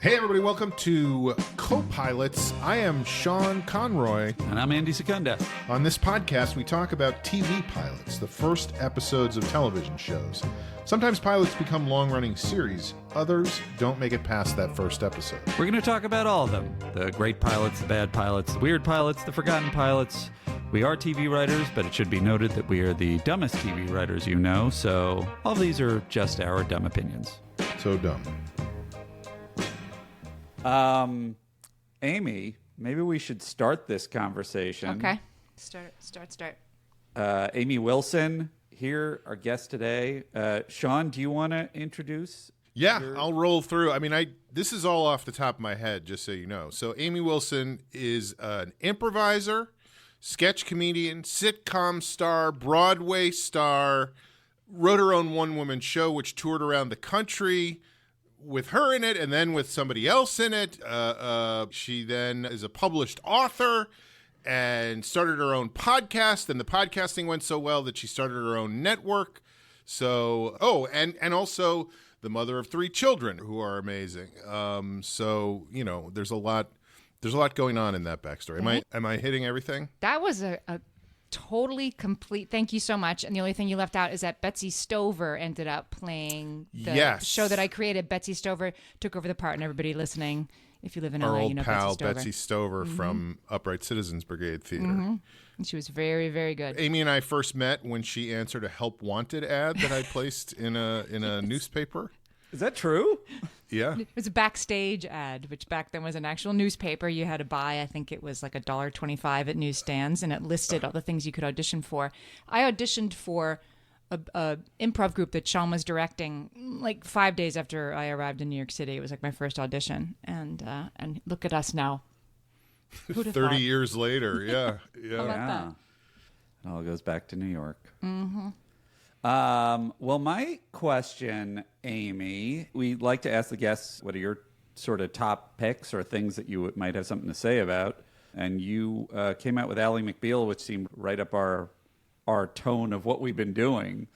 Hey everybody, welcome to Co-Pilots. I am Sean Conroy. And I'm Andy Secunda. On this podcast, we talk about TV pilots, the first episodes of television shows. Sometimes pilots become long-running series. Others don't make it past that first episode. We're going to talk about all of them. The great pilots, the bad pilots, the weird pilots, the forgotten pilots. We are TV writers, but it should be noted that we are the dumbest TV writers you know, so all of these are just our dumb opinions. So dumb. Amy, maybe we should start this conversation. Okay. Start. Amy Wilson, here, our guest today. Sean, do you want to introduce? Yeah, I'll roll through. I mean, this is all off the top of my head, just so you know. So Amy Wilson is an improviser, sketch comedian, sitcom star, Broadway star, wrote her own one-woman show, which toured around the country with her in it and then with somebody else in it. She then is a published author and started her own podcast, and the podcasting went so well that she started her own network. So, and also the mother of 3 children who are amazing. So, you know, there's a lot going on in that backstory. Am I hitting everything? That was a totally complete. Thank you so much. And the only thing you left out is that Betsy Stover ended up playing the show that I created. Betsy Stover took over the part, and everybody listening, if you live in LA, you know pal, Betsy Stover from Upright Citizens Brigade Theater. Mm-hmm. And she was very, very good. Amy and I first met when she answered a Help Wanted ad that I placed in a newspaper. Is that true? Yeah. It was a backstage ad, which back then was an actual newspaper you had to buy. I think it was like $1.25 at newsstands, and it listed all the things you could audition for. I auditioned for a improv group that Sean was directing like 5 days after I arrived in New York City. It was like my first audition, and look at us now. 30 years later, yeah. How about that? It all goes back to New York. Mm-hmm. Well, my question, Amy, we like to ask the guests, what are your sort of top picks or things that you might have something to say about? And you came out with Ally McBeal, which seemed right up our tone of what we've been doing.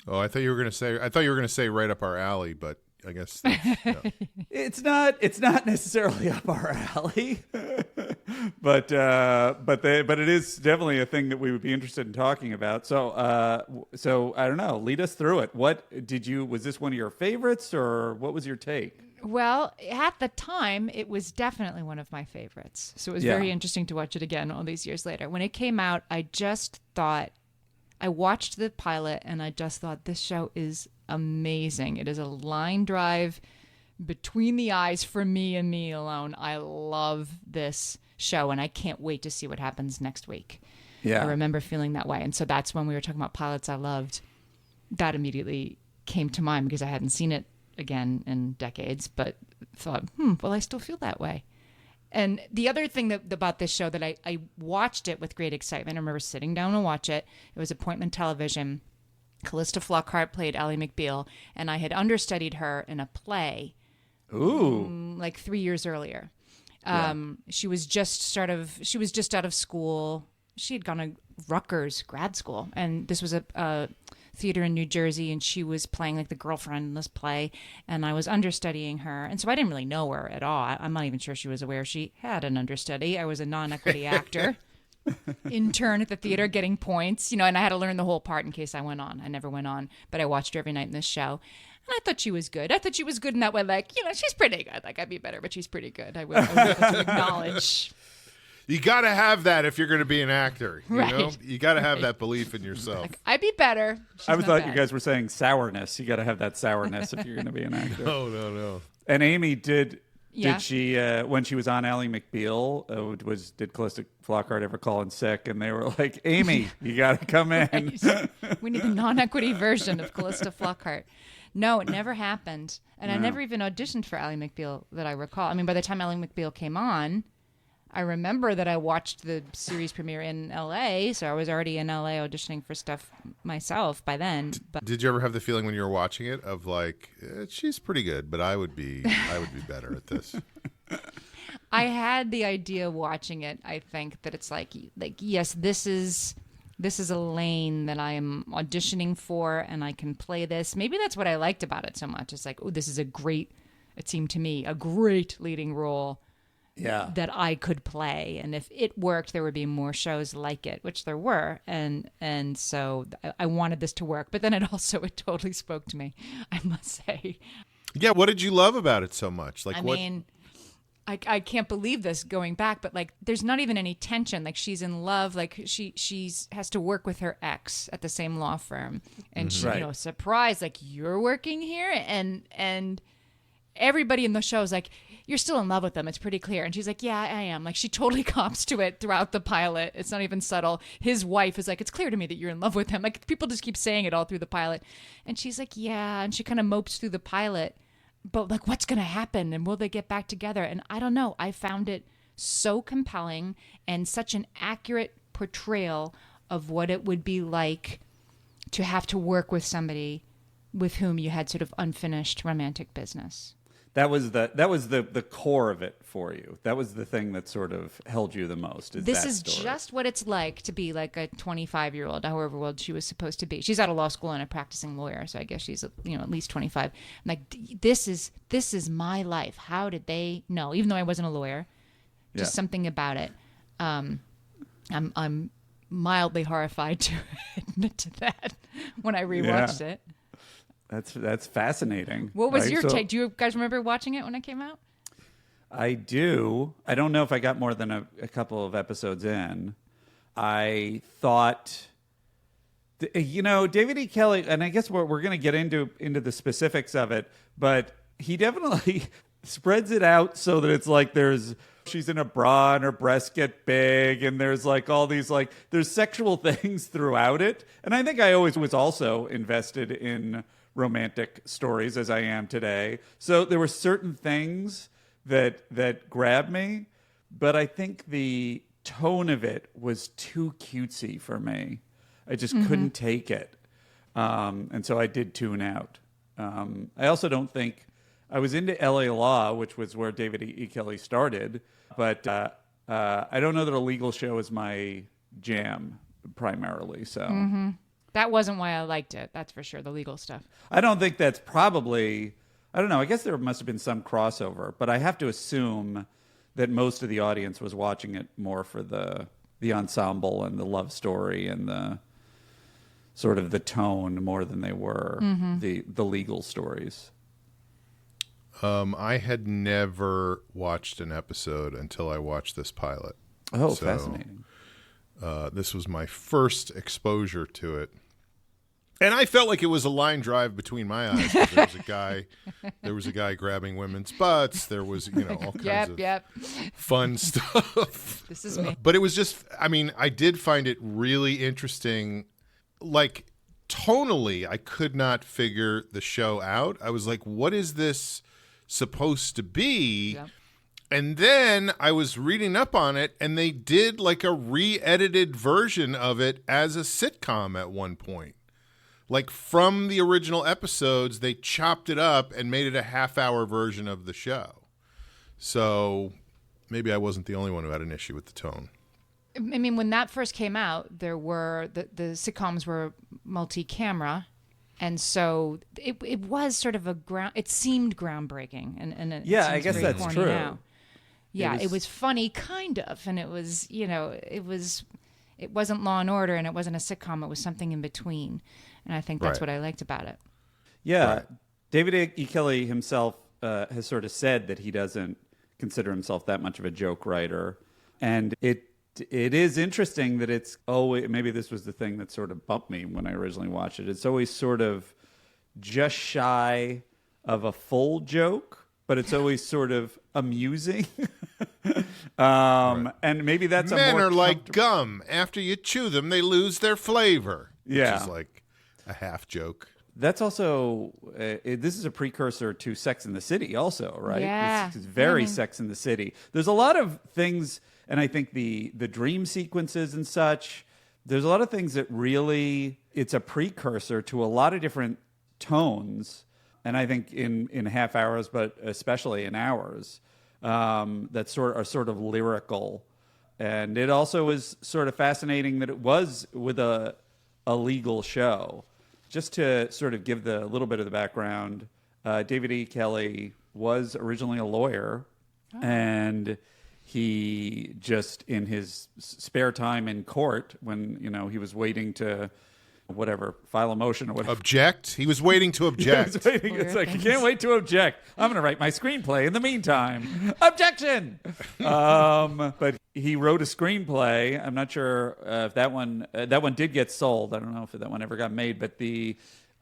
Oh, I thought you were going to say right up our alley, but I guess no. It's not necessarily up our alley, but it is definitely a thing that we would be interested in talking about. So I don't know. Lead us through it. Was this one of your favorites, or what was your take? Well, at the time, it was definitely one of my favorites. So it was very interesting to watch it again all these years later. When it came out, I watched the pilot and I just thought, this show is amazing. It is a line drive between the eyes for me and me alone. I love this show and I can't wait to see what happens next week. Yeah. I remember feeling that way. And so that's when we were talking about pilots I loved. That immediately came to mind because I hadn't seen it again in decades, but thought, well, I still feel that way. And the other thing about this show that I watched it with great excitement. I remember sitting down to watch it. It was appointment television. Calista Flockhart played Ally McBeal, and I had understudied her in a play. Ooh. Like 3 years earlier. She was just out of school. She had gone to Rutgers grad school, and this was a theater in New Jersey, and she was playing like the girlfriend in this play, and I was understudying her, and so I didn't really know her at all. I'm not even sure she was aware she had an understudy. I was a non-equity actor, intern at the theater getting points, and I had to learn the whole part in case I went on. I never went on, but I watched her every night in this show, and I thought she was good. I thought she was good in that way, like, she's pretty good. Like, I'd be better, but she's pretty good. I would have to acknowledge. You got to have that if you're going to be an actor. You Right. know? You got to have that belief in yourself. Like, I'd be better. I thought you guys were saying sourness. You got to have that sourness if you're going to be an actor. No. And Amy, did she, when she was on Ally McBeal, did Calista Flockhart ever call in sick? And they were like, Amy, you got to come in. We need the non-equity version of Calista Flockhart. No, it never happened. And I never even auditioned for Ally McBeal that I recall. I mean, by the time Ally McBeal came on, I remember that I watched the series premiere in LA, so I was already in LA auditioning for stuff myself by then. But Did you ever have the feeling when you were watching it of like, she's pretty good, but I would be better at this? I had the idea watching it, I think, that it's like yes, this is a lane that I am auditioning for, and I can play this. Maybe that's what I liked about it so much. It's like, oh, this is a great it seemed to me, a great leading role that I could play. And if it worked, there would be more shows like it, which there were. And so I wanted this to work. But then it totally spoke to me, I must say. Yeah, what did you love about it so much? Like, I what? mean, I can't believe this going back, but like, there's not even any tension. Like, she's in love. Like, she's has to work with her ex at the same law firm, and she, Right. surprised, like, you're working here, and everybody in the show is like, you're still in love with them. It's pretty clear. And she's like, yeah, I am. Like, she totally cops to it throughout the pilot. It's not even subtle. His wife is like, it's clear to me that you're in love with him. Like, people just keep saying it all through the pilot, and she's like, yeah, and she kind of mopes through the pilot. But like, what's going to happen? And will they get back together? And I don't know. I found it so compelling and such an accurate portrayal of what it would be like to have to work with somebody with whom you had sort of unfinished romantic business. That was the core of it for you. That was the thing that sort of held you the most. This that is story. just what it's like to be like a 25-year-old, however old she was supposed to be. She's out of law school and a practicing lawyer, so I guess she's at least 25. I'm like, this is my life. How did they know? Even though I wasn't a lawyer, just something about it. I'm mildly horrified to admit to that when I rewatched it. That's fascinating. What was right? your take? Do you guys remember watching it when it came out? I do. I don't know if I got more than a couple of episodes in. I thought, David E. Kelley, and I guess we're going to get into the specifics of it, but he definitely spreads it out so that it's like she's in a bra and her breasts get big, and there's like all these there's sexual things throughout it. And I think I always was also invested in romantic stories as I am today. So there were certain things that grabbed me, but I think the tone of it was too cutesy for me. I just couldn't take it. And so I did tune out. I also don't think I was into LA Law, which was where David E. Kelley started, but I don't know that a legal show is my jam primarily. So That wasn't why I liked it. That's for sure. The legal stuff. I don't think that's probably, I don't know. I guess there must have been some crossover, but I have to assume that most of the audience was watching it more for the ensemble and the love story and the sort of the tone more than they were the legal stories. I had never watched an episode until I watched this pilot. Oh, So, fascinating. this was my first exposure to it. And I felt like it was a line drive between my eyes. There was a guy grabbing women's butts. There was, all kinds of fun stuff. This is me. But it was just, I did find it really interesting. Like, tonally, I could not figure the show out. I was like, what is this supposed to be? Yep. And then I was reading up on it, and they did like a re-edited version of it as a sitcom at one point. Like, from the original episodes, they chopped it up and made it a half-hour version of the show. So maybe I wasn't the only one who had an issue with the tone. I mean, when that first came out, there were the sitcoms were multi-camera, and so it was sort of it seemed groundbreaking, and it Yeah, I seems guess very that's corny true. now. Yeah, it was funny, kind of, and it wasn't Law and Order, and it wasn't a sitcom. It was something in between, and I think that's Right. what I liked about it. Yeah. Right. David E. Kelley himself has sort of said that he doesn't consider himself that much of a joke writer. And it is interesting that it's always, maybe this was the thing that sort of bumped me when I originally watched it. It's always sort of just shy of a full joke, but it's always sort of amusing. And maybe that's Men a more are like gum. After you chew them, they lose their flavor. Yeah. Which is like a half joke. That's also, this is a precursor to Sex and the City also, right? Yeah. It's very Sex and the City. There's a lot of things, and I think the dream sequences and such, there's a lot of things that really, it's a precursor to a lot of different tones, and I think in half hours, but especially in hours, that are sort of lyrical. And it also is sort of fascinating that it was with a legal show. Just to sort of give the little bit of the background, David E. Kelley was originally a lawyer, and he just in his spare time in court when he was waiting to file a motion or whatever. Object? He was waiting to object. It's like, I can't wait to object. I'm going to write my screenplay in the meantime. Objection! But he wrote a screenplay. I'm not sure if that one did get sold. I don't know if that one ever got made. But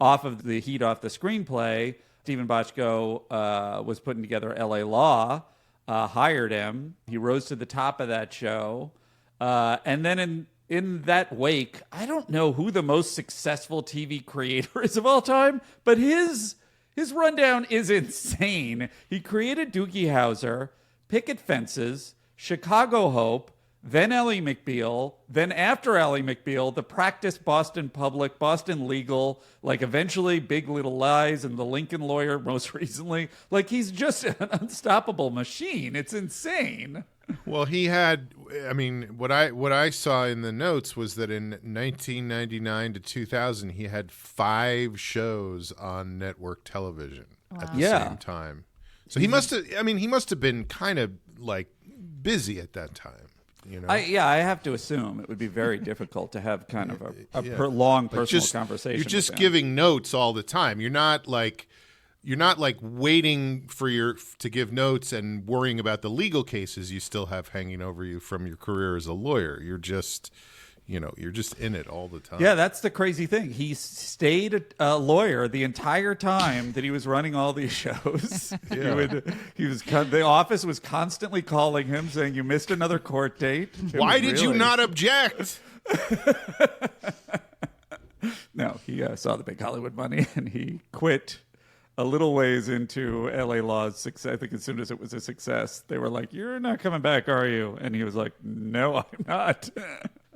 off the screenplay, Stephen Bochco was putting together L.A. Law, hired him. He rose to the top of that show. And then in that wake, I don't know who the most successful TV creator is of all time, but his rundown is insane. He created Doogie Howser, Picket Fences, Chicago Hope, then Ally McBeal, then after Ally McBeal, The Practice, Boston Public, Boston Legal, like eventually Big Little Lies and The Lincoln Lawyer most recently. Like, he's just an unstoppable machine. It's insane. Well, he had, what I saw in the notes was that in 1999 to 2000, he had 5 shows on network television at the same time. So he must have been kind of like busy at that time. I have to assume it would be very difficult to have kind of a long personal conversation. You're just giving notes all the time. You're not like waiting to give notes and worrying about the legal cases you still have hanging over you from your career as a lawyer. You're just in it all the time. Yeah, that's the crazy thing. He stayed a lawyer the entire time that he was running all these shows. Yeah. The office was constantly calling him saying, "You missed another court date." Why did you not object? No, he saw the big Hollywood money and he quit a little ways into L.A. Law's success. I think as soon as it was a success, they were like, "You're not coming back, are you?" And he was like, "No, I'm not.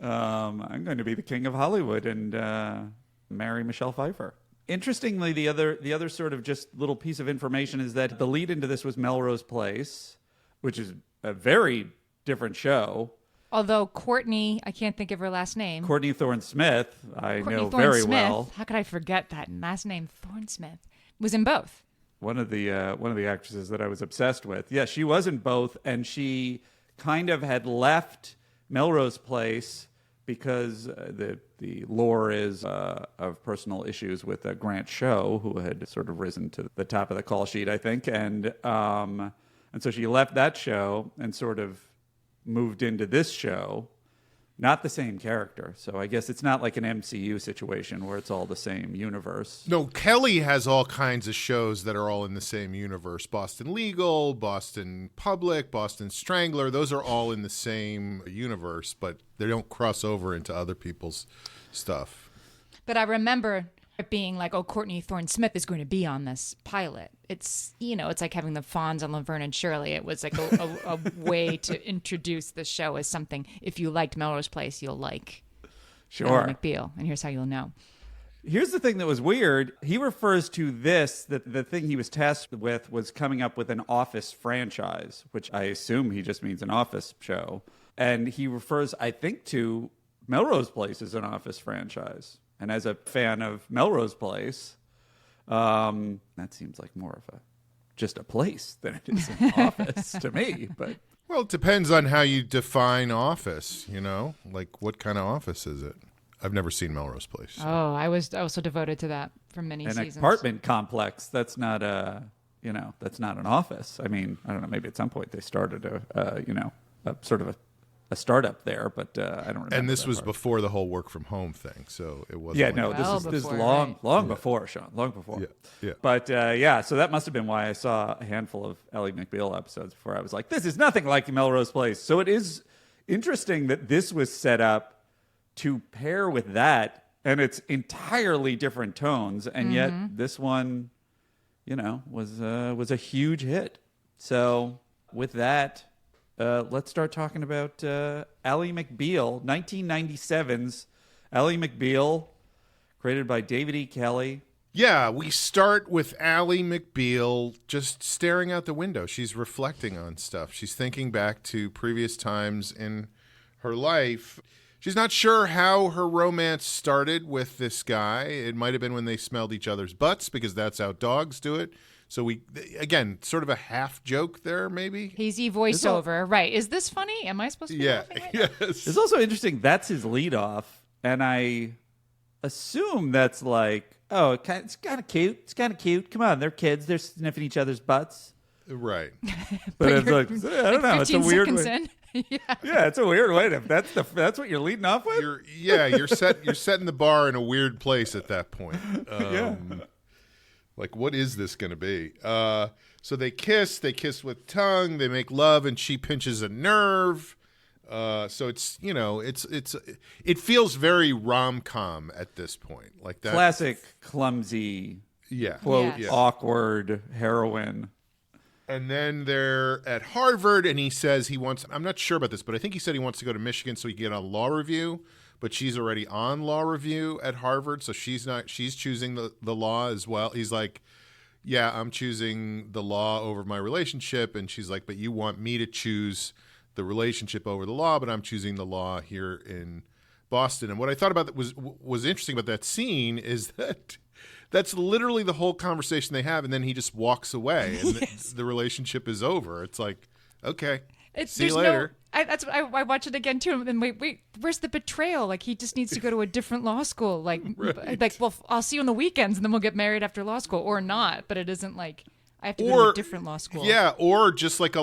I'm going to be the king of Hollywood and marry Michelle Pfeiffer." Interestingly, the other sort of just little piece of information is that the lead into this was Melrose Place, which is a very different show. Although Courtney, I can't think of her last name. Courtney Thorne-Smith, I Courtney know Thorne very Smith. well. How could I forget that last name? Thorne-Smith was in both. One of the actresses that I was obsessed with. Yeah, she was in both, and she kind of had left Melrose Place because the lore is of personal issues with Grant Show, who had sort of risen to the top of the call sheet, I think, and so she left that show and sort of moved into this show. Not the same character, so I guess it's not like an MCU situation where it's all the same universe. No, Kelly has all kinds of shows that are all in the same universe. Boston Legal, Boston Public, Boston Strangler, those are all in the same universe, but they don't cross over into other people's stuff. But I remember it being like, oh, Courtney Thorne-Smith is going to be on this pilot. It's, it's like having the Fonz on Laverne and Shirley. It was like a way to introduce the show as something. If you liked Melrose Place, you'll like Ally McBeal. And here's how you'll know. Here's the thing that was weird. He refers to this, that the thing he was tasked with was coming up with an Office franchise, which I assume he just means an Office show. And he refers, I think, to Melrose Place as an Office franchise. And as a fan of Melrose Place, that seems like more of just a place than it is an office to me. But well, it depends on how you define office, like what kind of office is it? I've never seen Melrose Place. So. Oh, I was also devoted to that for many seasons. An apartment complex, that's not that's not an office. I mean, I don't know, maybe at some point they started a sort of a startup there, but I don't remember. And this was part. Before the whole work from home thing, so it wasn't. Yeah, like no, well this is before, long right? Before, Sean, long before. Yeah. But so that must have been why I saw a handful of Ally McBeal episodes before I was like, this is nothing like Melrose Place. So it is interesting that this was set up to pair with that, and it's entirely different tones, and yet this one, was a huge hit. So with that. Let's start talking about Ally McBeal, 1997's Ally McBeal, created by David E. Kelley. Yeah, we start with Ally McBeal just staring out the window. She's reflecting on stuff. She's thinking back to previous times in her life. She's not sure how her romance started with this guy. It might have been when they smelled each other's butts, because that's how dogs do it. So we, again, sort of a half joke there, maybe. Hazy voiceover, right? Is this funny? Am I supposed to be laughing right now? Yes. It's also interesting. That's his lead off, and I assume that's like, oh, it's kind of cute. It's kind of cute. Come on, they're kids. They're sniffing each other's butts. Right. But it's like, I don't know. It's a weird way. Yeah, it's a weird way. If that's what you're leading off with. You're setting the bar in a weird place at that point. Yeah. Like, what is this going to be? So they kiss with tongue, they make love, and she pinches a nerve. So it's, it feels very rom-com at this point. Like that Classic clumsy, quote, Yes. awkward heroine. And then they're at Harvard, and he says I'm not sure about this, but I think he said he wants to go to Michigan so he can get on law review. But she's already on law review at Harvard, so she's choosing the law as well. He's like, yeah, I'm choosing the law over my relationship. And she's like, but you want me to choose the relationship over the law, but I'm choosing the law here in Boston. And what I thought about that was interesting about that scene is that that's literally the whole conversation they have, and then he just walks away, and the relationship is over. It's like, okay, see you later. I watch it again too, and wait, where's the betrayal? Like, he just needs to go to a different law school. Like, Right. well, I'll see you on the weekends, and then we'll get married after law school, or not. But it isn't like I have to go to a different law school. Yeah, or just like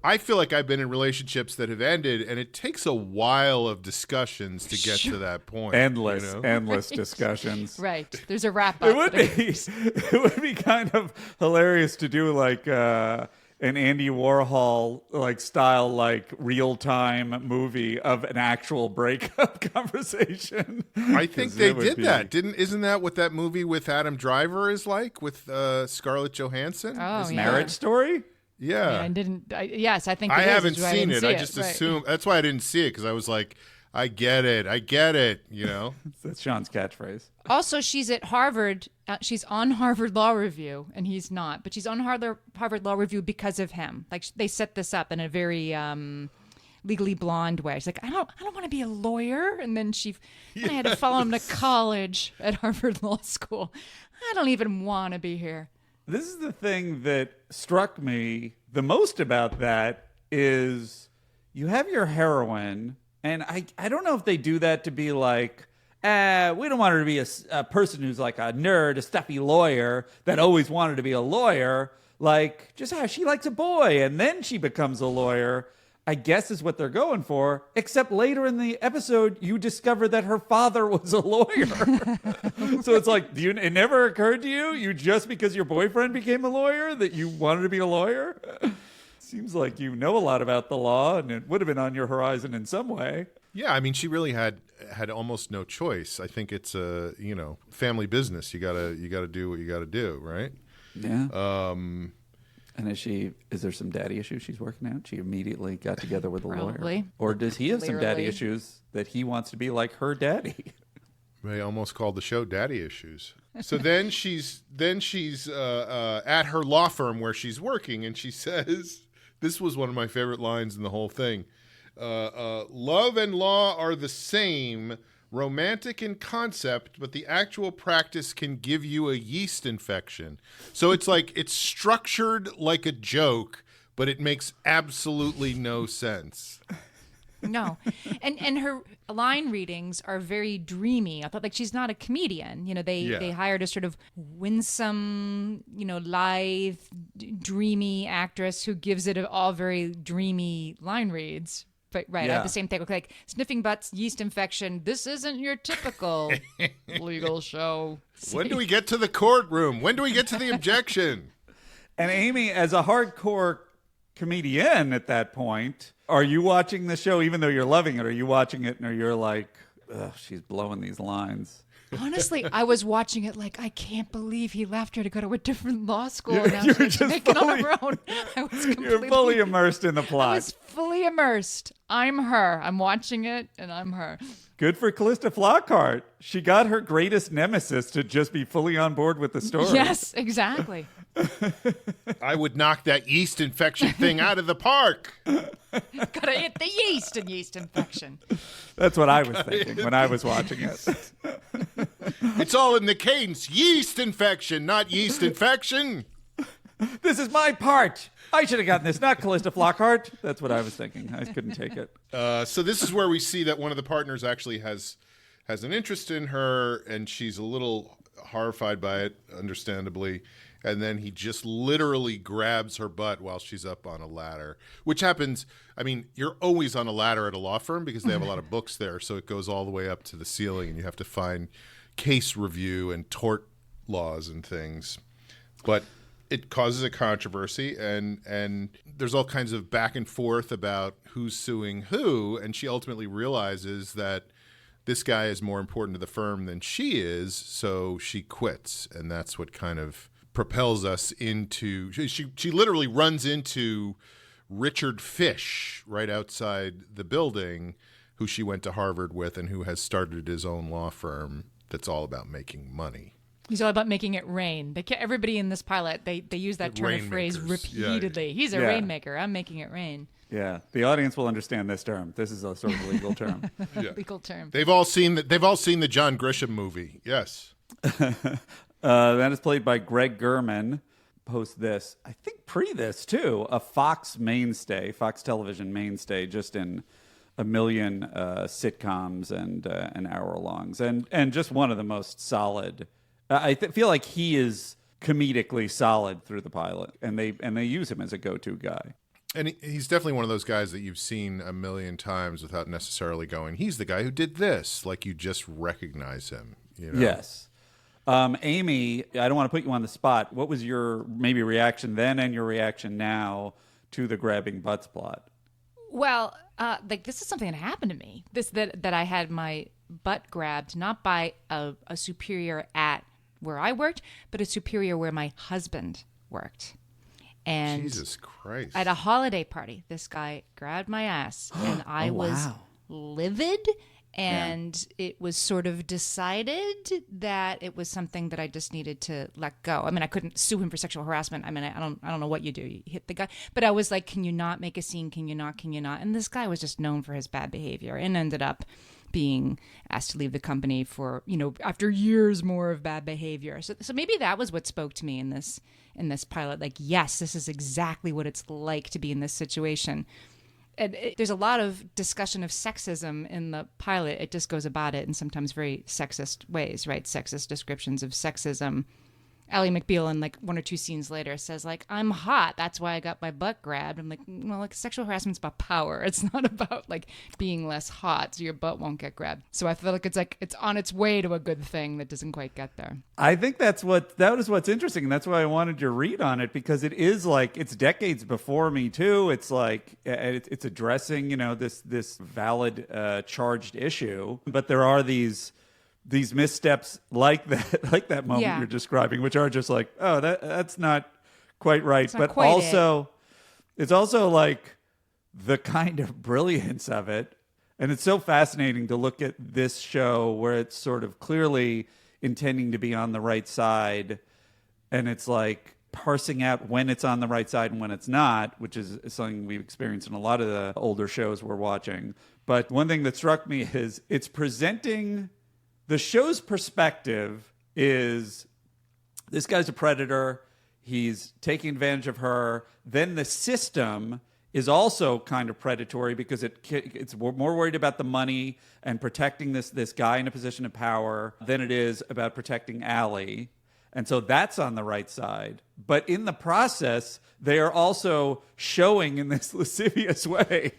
I feel like I've been in relationships that have ended, and it takes a while of discussions to get to that point. Endless discussions. Right. There's a wrap up. It would be kind of hilarious to do like an Andy Warhol like style, like real time movie of an actual breakup conversation. I think they did that. Isn't that what that movie with Adam Driver is like with Scarlett Johansson? Oh, yeah. Marriage Story? Yeah. Yes, I think I it is, haven't which is why seen didn't it. see I just assumed that's why I didn't see it, because I was like, I get it, That's Sean's catchphrase. Also, she's at Harvard. She's on Harvard Law Review, and he's not. But she's on Harvard Law Review because of him. Like, they set this up in a very Legally Blonde way. She's like, I don't want to be a lawyer. And then I had to follow him to college at Harvard Law School. I don't even want to be here. This is the thing that struck me the most about that is you have your heroine, and I don't know if they do that to be like, we don't want her to be a person who's like a nerd, a stuffy lawyer that always wanted to be a lawyer. Like, just how she likes a boy, and then she becomes a lawyer, I guess is what they're going for. Except later in the episode, you discover that her father was a lawyer. So it's like, it never occurred to you just because your boyfriend became a lawyer that you wanted to be a lawyer? Seems like you know a lot about the law, and it would have been on your horizon in some way. Yeah, I mean, she really had almost no choice. I think it's a family business. You gotta do what you gotta do, right? Yeah. And is there some daddy issues she's working out? She immediately got together with a Probably. lawyer. Or does he have some daddy Clearly. issues that he wants to be like her daddy? They almost called the show "Daddy Issues." So then she's at her law firm where she's working, and she says, "This was one of my favorite lines in the whole thing. Love and law are the same, romantic in concept, but the actual practice can give you a yeast infection." So it's like it's structured like a joke, but it makes absolutely no sense. No. And her line readings are very dreamy. I thought, like, she's not a comedian. They hired a sort of winsome, lithe, dreamy actress who gives it all very dreamy line reads. But right, I have the same thing. Like, sniffing butts, yeast infection. This isn't your typical legal show. When do we get to the courtroom? When do we get to the objection? And Amy, as a hardcore comedian at that point, are you watching the show even though you're loving it? Are you watching it and you're like, ugh, she's blowing these lines? Honestly, I was watching it like, I can't believe he left her to go to a different law school. You're And now she's just taking on her own. I was completely, You're fully immersed in the I plot. was fully immersed. I'm her. I'm watching it, and I'm her. Good for Calista Flockhart. She got her greatest nemesis to just be fully on board with the story. Yes, exactly. I would knock that yeast infection thing out of the park. Gotta hit the yeast and yeast infection. That's what I was thinking when I was watching it. It's all in the cadence. Yeast infection, not yeast infection. This is my part. I should have gotten this, not Calista Flockhart. That's what I was thinking. I couldn't take it. So this is where we see that one of the partners actually has an interest in her, and she's a little horrified by it, understandably. And then he just literally grabs her butt while she's up on a ladder, which happens. I mean, you're always on a ladder at a law firm because they have a lot of books there. So it goes all the way up to the ceiling, and you have to find case review and tort laws and things. But it causes a controversy, and there's all kinds of back and forth about who's suing who. And she ultimately realizes that this guy is more important to the firm than she is, so she quits. And that's what kind of propels us into she literally runs into Richard Fish right outside the building, who she went to Harvard with and who has started his own law firm that's all about making money. He's all about making it rain. Everybody in this pilot, they use that turn of phrase repeatedly. Yeah. He's a rainmaker. I'm making it rain. Yeah, the audience will understand this term. This is a sort of legal term. Legal term. They've all seen the John Grisham movie. Yes. That is played by Greg Gurman. Post this, I think this too, a Fox television mainstay, just in a million sitcoms and hour-longs, and just one of the most solid. I feel like he is comedically solid through the pilot, and they use him as a go-to guy. And he's definitely one of those guys that you've seen a million times without necessarily going, he's the guy who did this. Like, you just recognize him. You know? Yes. Amy, I don't want to put you on the spot. What was your maybe reaction then and your reaction now to the grabbing butts plot? Well, this is something that happened to me. That I had my butt grabbed, not by a superior at where I worked, but a superior where my husband worked. And Jesus Christ. At a holiday party, this guy grabbed my ass, and I was livid, and it was sort of decided that it was something that I just needed to let go. I mean, I couldn't sue him for sexual harassment. I mean, I don't know what you do. You hit the guy. But I was like, can you not make a scene? Can you not? Can you not? And this guy was just known for his bad behavior and ended up being asked to leave the company for, after years more of bad behavior. So maybe that was what spoke to me in this pilot. Like, yes, this is exactly what it's like to be in this situation. And there's a lot of discussion of sexism in the pilot. It just goes about it in sometimes very sexist ways, right? Sexist descriptions of sexism. Ally McBeal, in like one or two scenes later, says like, I'm hot, that's why I got my butt grabbed. I'm like, well, like, sexual harassment's about power. It's not about like being less hot so your butt won't get grabbed. So I feel like it's on its way to a good thing that doesn't quite get there. I think that is what's interesting, and that's why I wanted your read on it, because it is like, it's decades before Me Too. It's like it's addressing this valid charged issue, but there are these missteps like that moment you're describing, which are just like, oh, that's not quite right. But also, it's also like the kind of brilliance of it. And it's so fascinating to look at this show where it's sort of clearly intending to be on the right side. And it's like parsing out when it's on the right side and when it's not, which is something we've experienced in a lot of the older shows we're watching. But one thing that struck me is it's presenting... The show's perspective is this guy's a predator. He's taking advantage of her. Then the system is also kind of predatory because it's more worried about the money and protecting this guy in a position of power than it is about protecting Ally. And so that's on the right side. But in the process, they are also showing in this lascivious way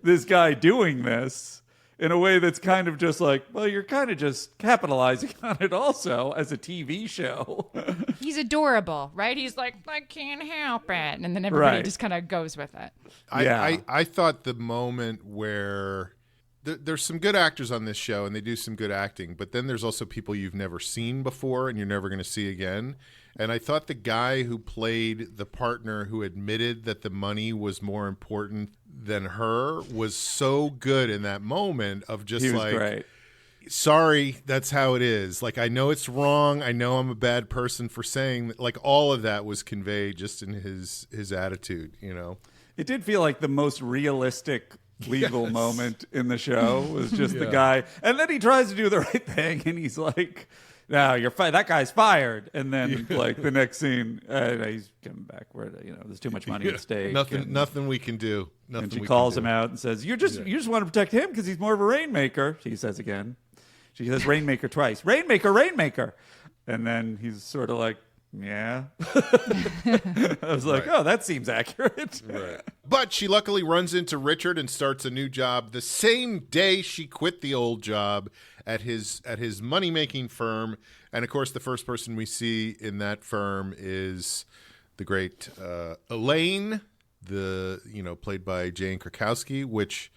this guy doing this in a way that's kind of just like, well, you're kind of just capitalizing on it also as a TV show. He's adorable, right? He's like, I can't help it. And then everybody just kind of goes with it. I thought the moment where there's some good actors on this show and they do some good acting, but then there's also people you've never seen before and you're never going to see again. And I thought the guy who played the partner who admitted that the money was more important than her was so good in that moment of just great. Sorry, that's how it is. Like, I know it's wrong. I know I'm a bad person for saying that. Like, all of that was conveyed just in his attitude, It did feel like the most realistic legal moment in the show was just the guy. And then he tries to do the right thing and he's like... no, you're that guy's fired. And then like the next scene, he's coming back where, there's too much money at stake. Nothing we can do. Nothing. And she calls him out and says, you just want to protect him because he's more of a rainmaker. She says again. She says rainmaker twice. Rainmaker, rainmaker. And then he's sort of like, yeah. I was like, oh, that seems accurate. Right. But she luckily runs into Richard and starts a new job the same day she quit the old job at his money-making firm. And, of course, the first person we see in that firm is the great Elaine, played by Jane Krakowski, which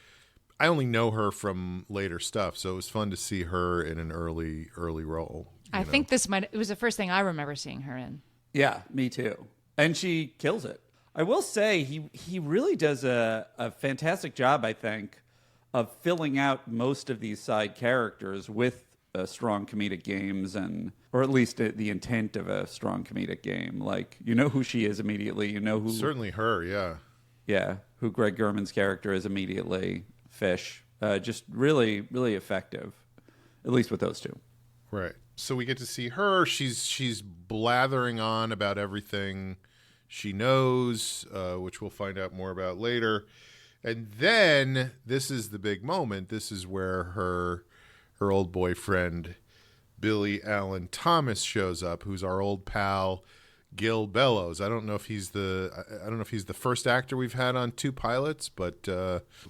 I only know her from later stuff. So it was fun to see her in an early role. I think it was the first thing I remember seeing her in. Yeah, me too. And she kills it. I will say he really does a fantastic job, I think, of filling out most of these side characters with strong comedic games, or at least the intent of a strong comedic game. Like, you know who she is immediately. You know who... Certainly her, yeah. Yeah, who Greg German's character is immediately. Fish. Just really, really effective, at least with those two. Right. So we get to see her. She's blathering on about everything she knows, which we'll find out more about later. And then this is the big moment. This is where her old boyfriend, Billy Allen Thomas, shows up, who's our old pal, Gil Bellows. I don't know if he's the first actor we've had on two pilots, but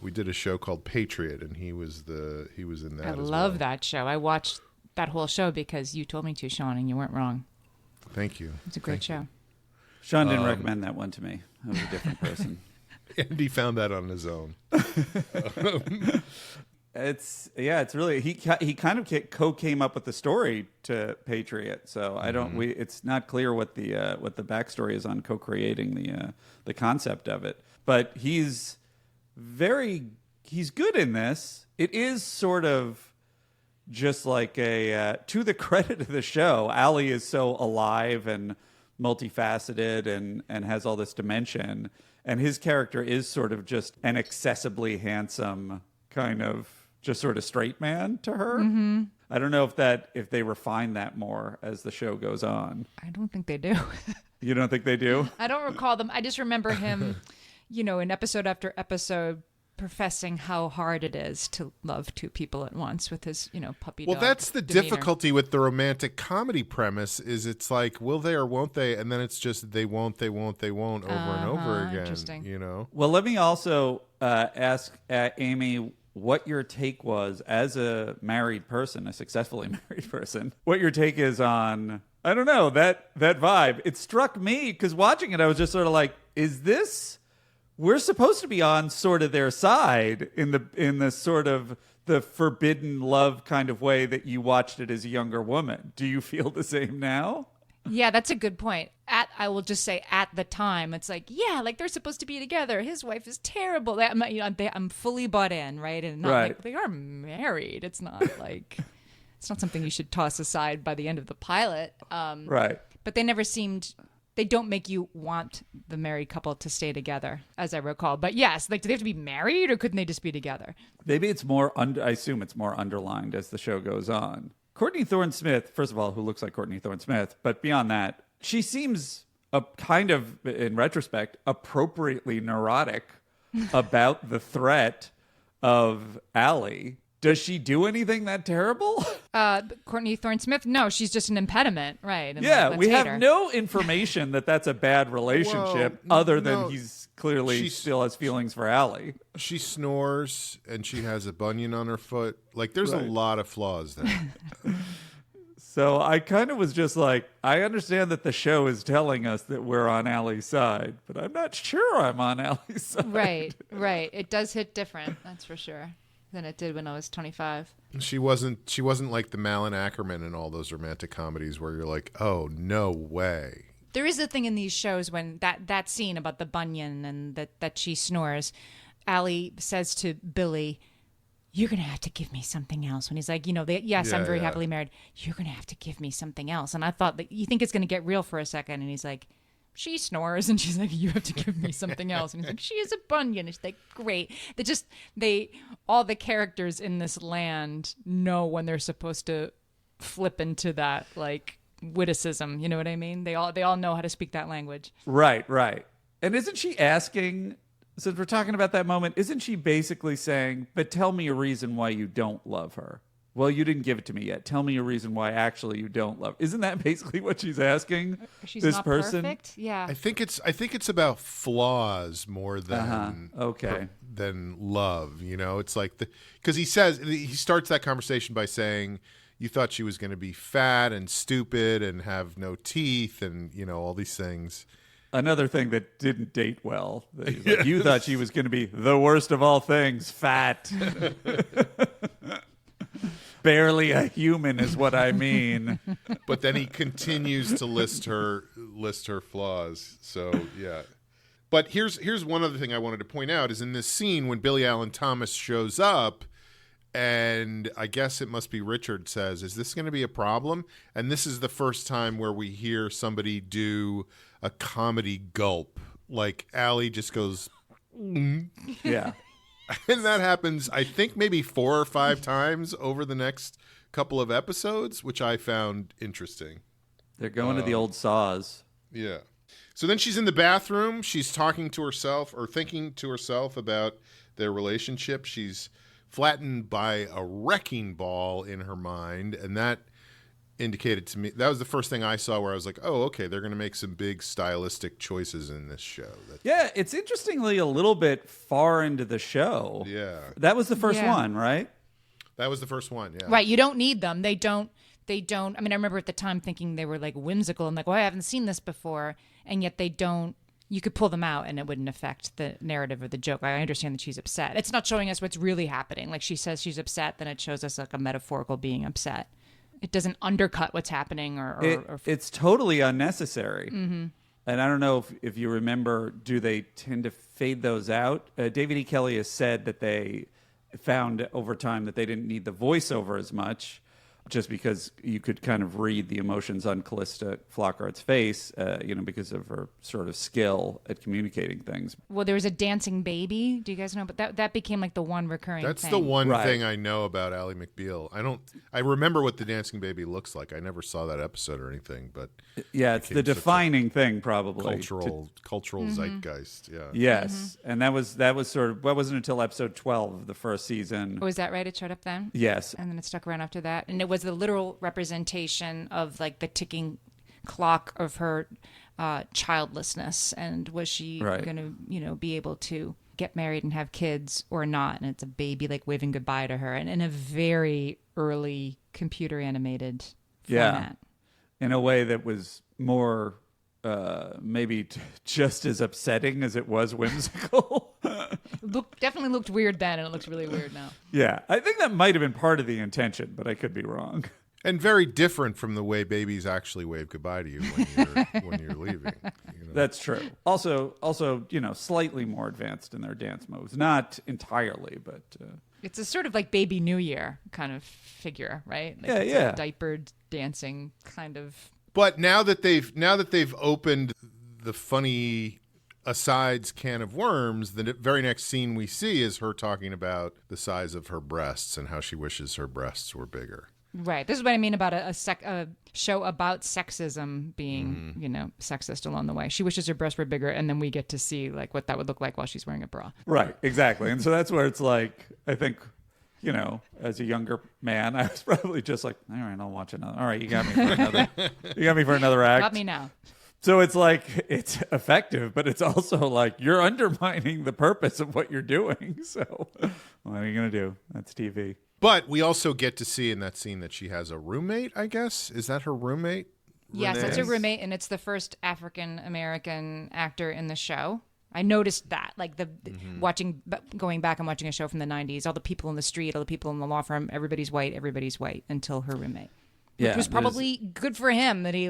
we did a show called Patriot, and he was in that. I love that show. I watched that whole show because you told me to, Sean, and you weren't wrong. Thank you. It's a great show. Sean didn't recommend that one to me. I was a different person. And he found that on his own. It's really he kind of came up with the story to Patriot. So I don't it's not clear what the backstory is on co-creating the concept of it. But he's good in this. It is sort of just like to the credit of the show, Ally is so alive and multifaceted and has all this dimension, and his character is sort of just an excessively handsome kind of just sort of straight man to her. Mm-hmm. I don't know if they refine that more as the show goes on. I don't think they do. You don't think they do? I don't recall them. I just remember him, in episode after episode, professing how hard it is to love two people at once with his, puppy dog. Well, that's the demeanor. difficulty with the romantic comedy premise is it's like, will they or won't they? And then it's just they won't over and over again. Interesting. Well, let me also ask Amy what your take was as a married person, a successfully married person. What your take is on, I don't know, that vibe. It struck me because watching it, I was just sort of like, is this... We're supposed to be on sort of their side in the sort of the forbidden love kind of way that you watched it as a younger woman. Do you feel the same now? Yeah, that's a good point. I will just say at the time, it's like, yeah, like they're supposed to be together. His wife is terrible. I'm fully bought in, right? And not like they are married. It's not like it's not something you should toss aside by the end of the pilot. Right. But they never seemed. They don't make you want the married couple to stay together, as I recall. But yes, like, do they have to be married or couldn't they just be together? Maybe it's more, I assume it's more underlined as the show goes on. Courtney Thorne-Smith, first of all, who looks like Courtney Thorne-Smith, but beyond that, she seems a kind of, in retrospect, appropriately neurotic about the threat of Ally. Does she do anything that terrible? Courtney Thorne-Smith? No, she's just an impediment, right? And yeah, we have no information that that's a bad relationship other than he's clearly still has feelings for Ally. She snores and she has a bunion on her foot. Like, there's a lot of flaws there. So I kind of was just like, I understand that the show is telling us that we're on Ally's side, but I'm not sure I'm on Ally's side. Right. It does hit different, that's for sure, than it did when I was 25. She wasn't like the Malin Ackerman in all those romantic comedies where you're like, oh, no way. There is a thing in these shows when that scene about the bunion and that she snores, Ally says to Billy, you're going to have to give me something else. When he's like, yes, I'm very happily married. You're going to have to give me something else. And I thought, that you think it's going to get real for a second. And he's like, she snores. And she's like, you have to give me something else. And he's like, she is a bunion. It's like, great. All the characters in this land know when they're supposed to flip into that like witticism. You know what I mean? They all know how to speak that language. Right. And isn't she asking, since we're talking about that moment, isn't she basically saying, but tell me a reason why you don't love her? Well, you didn't give it to me yet. Tell me a reason why actually you don't love her. Isn't that basically what she's asking? She's this not person? perfect. Yeah. I think it's about flaws more than than love. You know, it's like because he starts that conversation by saying, you thought she was going to be fat and stupid and have no teeth and, you know, all these things. Another thing that didn't date well. Like, you thought she was going to be the worst of all things, fat. Barely a human is what I mean. But then he continues to list her flaws. So, yeah. But here's one other thing I wanted to point out is in this scene when Billy Allen Thomas shows up, and I guess it must be Richard says, is this going to be a problem? And this is the first time where we hear somebody do a comedy gulp. Like Ally just goes, Yeah. and that happens, I think, maybe 4 or 5 times over the next couple of episodes, which I found interesting. They're going to the old saws. Yeah. So then she's in the bathroom. She's talking to herself or thinking to herself about their relationship. She's flattened by a wrecking ball in her mind, and that indicated to me, that was the first thing I saw where I was like, oh, okay, they're going to make some big stylistic choices in this show. Yeah, it's interestingly a little bit far into the show. Yeah. That was the first Yeah. one, right? That was the first one, yeah. Right. You don't need them. They don't. I mean, I remember at the time thinking they were like whimsical and like, well, I haven't seen this before. And yet they don't. You could pull them out and it wouldn't affect the narrative or the joke. I understand that she's upset. It's not showing us what's really happening. Like she says she's upset, then it shows us like a metaphorical being upset. It doesn't undercut what's happening or It's totally unnecessary. Mm-hmm. And I don't know if you remember, do they tend to fade those out? David E. Kelly has said that they found over time that they didn't need the voiceover as much, just because you could kind of read the emotions on Calista Flockhart's face, because of her sort of skill at communicating things. Well, there was a dancing baby. Do you guys know? But that became like the one recurring That's thing. the one Right. thing I know about Ally McBeal. I remember what the dancing baby looks like. I never saw that episode or anything, but Yeah, it's the became such a defining thing, probably. cultural zeitgeist. Yeah. Yes, and that was sort of, well, wasn't until episode 12 of the first season. Oh, is that right? It showed up then? Yes. And then it stuck around after that. And it was the literal representation of like the ticking clock of her childlessness. And was she Right. going to, be able to get married and have kids or not? And it's a baby like waving goodbye to her, and in a very early computer animated format. In a way that was more maybe just as upsetting as it was whimsical. Definitely looked weird then, and it looks really weird now. Yeah, I think that might have been part of the intention, but I could be wrong. And very different from the way babies actually wave goodbye to you when you're leaving. You know? That's true. Also, slightly more advanced in their dance moves. Not entirely, but It's a sort of like Baby New Year kind of figure, right? Like Yeah, it's yeah. a diapered dancing kind of. But now that they've opened the funny asides can of worms, the very next scene we see is her talking about the size of her breasts and how she wishes her breasts were bigger. Right. This is what I mean about a show about sexism being, sexist along the way. She wishes her breasts were bigger, and then we get to see like what that would look like while she's wearing a bra. right, exactly. And so that's where it's like, I think, as a younger man, I was probably just like, all right, I'll watch another. All right, you got me for another act. Got me now. So it's like, it's effective, but it's also like you're undermining the purpose of what you're doing. So what are you going to do? That's TV. But we also get to see in that scene that she has a roommate, I guess. Is that her roommate? Yes, Renee? it's a roommate, and it's the first African American actor in the show. I noticed that, like going back and watching a show from the 90s, all the people in the street, all the people in the law firm, everybody's white until her roommate. Yeah, Which was probably good for him that he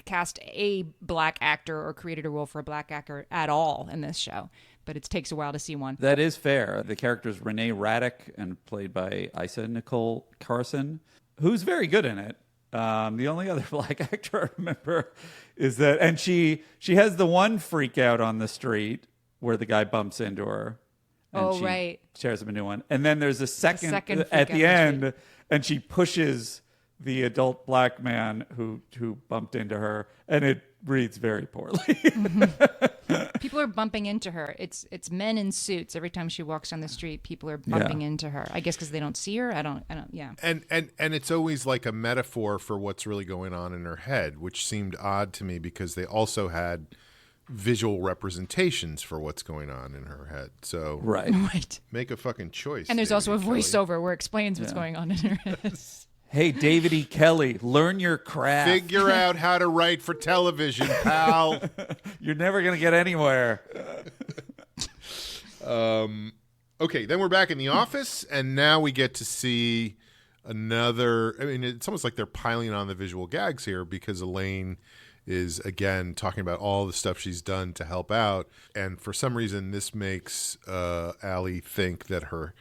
cast a black actor or created a role for a black actor at all in this show. But it takes a while to see one. That is fair. The character is Renee Raddick, and played by Isa Nicole Carson, who's very good in it. The only other black actor I remember is that, and she has the one freak out on the street where the guy bumps into her. And right. Tears him a new one. And then there's a second freak at out the on the end, and she pushes the adult black man who bumped into her, and it reads very poorly. People are bumping into her. It's men in suits. Every time she walks down the street, people are bumping into her. I guess because they don't see her. I don't. Yeah. And it's always like a metaphor for what's really going on in her head, which seemed odd to me because they also had visual representations for what's going on in her head. So Right. make a fucking choice. And there's David also a Kelly. voiceover where it explains what's going on in her head. Hey, David E. Kelly, learn your craft. Figure out how to write for television, pal. You're never going to get anywhere. Okay, then we're back in the office, and now we get to see another. I mean, it's almost like they're piling on the visual gags here because Elaine is, again, talking about all the stuff she's done to help out. And for some reason, this makes Ally think that her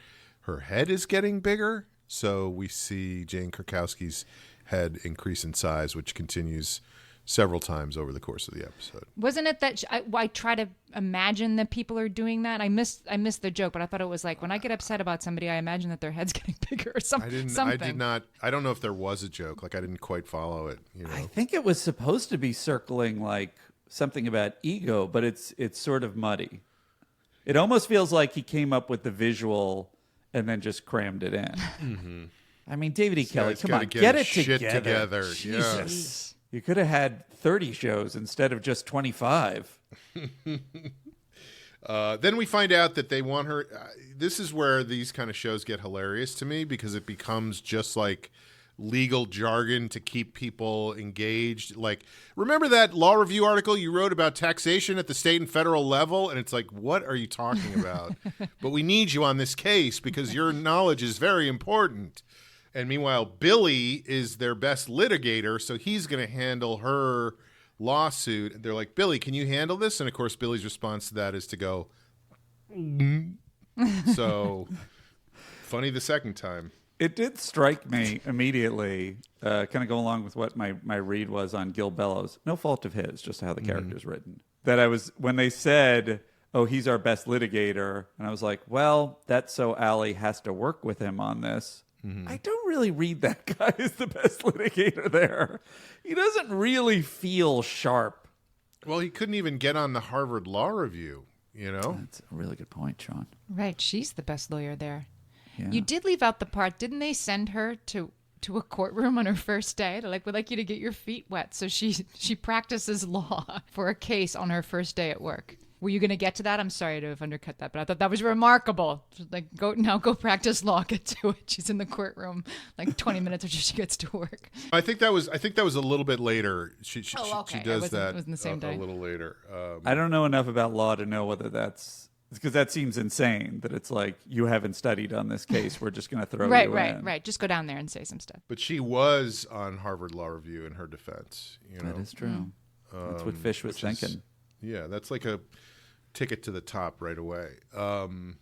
head is getting bigger. So we see Jane Krakowski's head increase in size, which continues several times over the course of the episode. Wasn't it that I try to imagine that people are doing that? I missed the joke, but I thought it was like when I get upset about somebody, I imagine that their head's getting bigger or something. I did not. I don't know if there was a joke. Like I didn't quite follow it. You know? I think it was supposed to be circling like something about ego, but it's sort of muddy. It almost feels like he came up with the visual and then just crammed it in. Mm-hmm. I mean, David E. Kelly, come on, get it shit together. Jesus. You could have had 30 shows instead of just 25. Then we find out that they want her. This is where these kind of shows get hilarious to me because it becomes just like legal jargon to keep people engaged. Like, remember that law review article you wrote about taxation at the state and federal level? And it's like, what are you talking about? But we need you on this case because your knowledge is very important. And meanwhile, Billy is their best litigator, so he's going to handle her lawsuit. And they're like, Billy, can you handle this? And of course, Billy's response to that is to go, so funny the second time. It did strike me immediately, kind of go along with what my read was on Gil Bellows. No fault of his, just how the character's written. That when they said, oh, he's our best litigator, and I was like, well, that's so Ally has to work with him on this. I don't really read that guy as the best litigator there. He doesn't really feel sharp. Well, he couldn't even get on the Harvard Law Review, you know? That's a really good point, Sean. Right, she's the best lawyer there. Yeah. You did leave out the part, didn't they send her to a courtroom on her first day? They're like, we'd like you to get your feet wet. So she practices law for a case on her first day at work. Were you going to get to that? I'm sorry to have undercut that, but I thought that was remarkable. Like, go practice law, get to it. She's in the courtroom like 20 minutes after she gets to work. I think that was a little bit later. She Okay. does that it wasn't the same day. a little later. I don't know enough about law to know whether that's... Because that seems insane that it's like, you haven't studied on this case. We're just going to throw you in. Right. Just go down there and say some stuff. But she was on Harvard Law Review in her defense. You know? That is true. That's what Fish was thinking. Yeah, that's like a ticket to the top right away.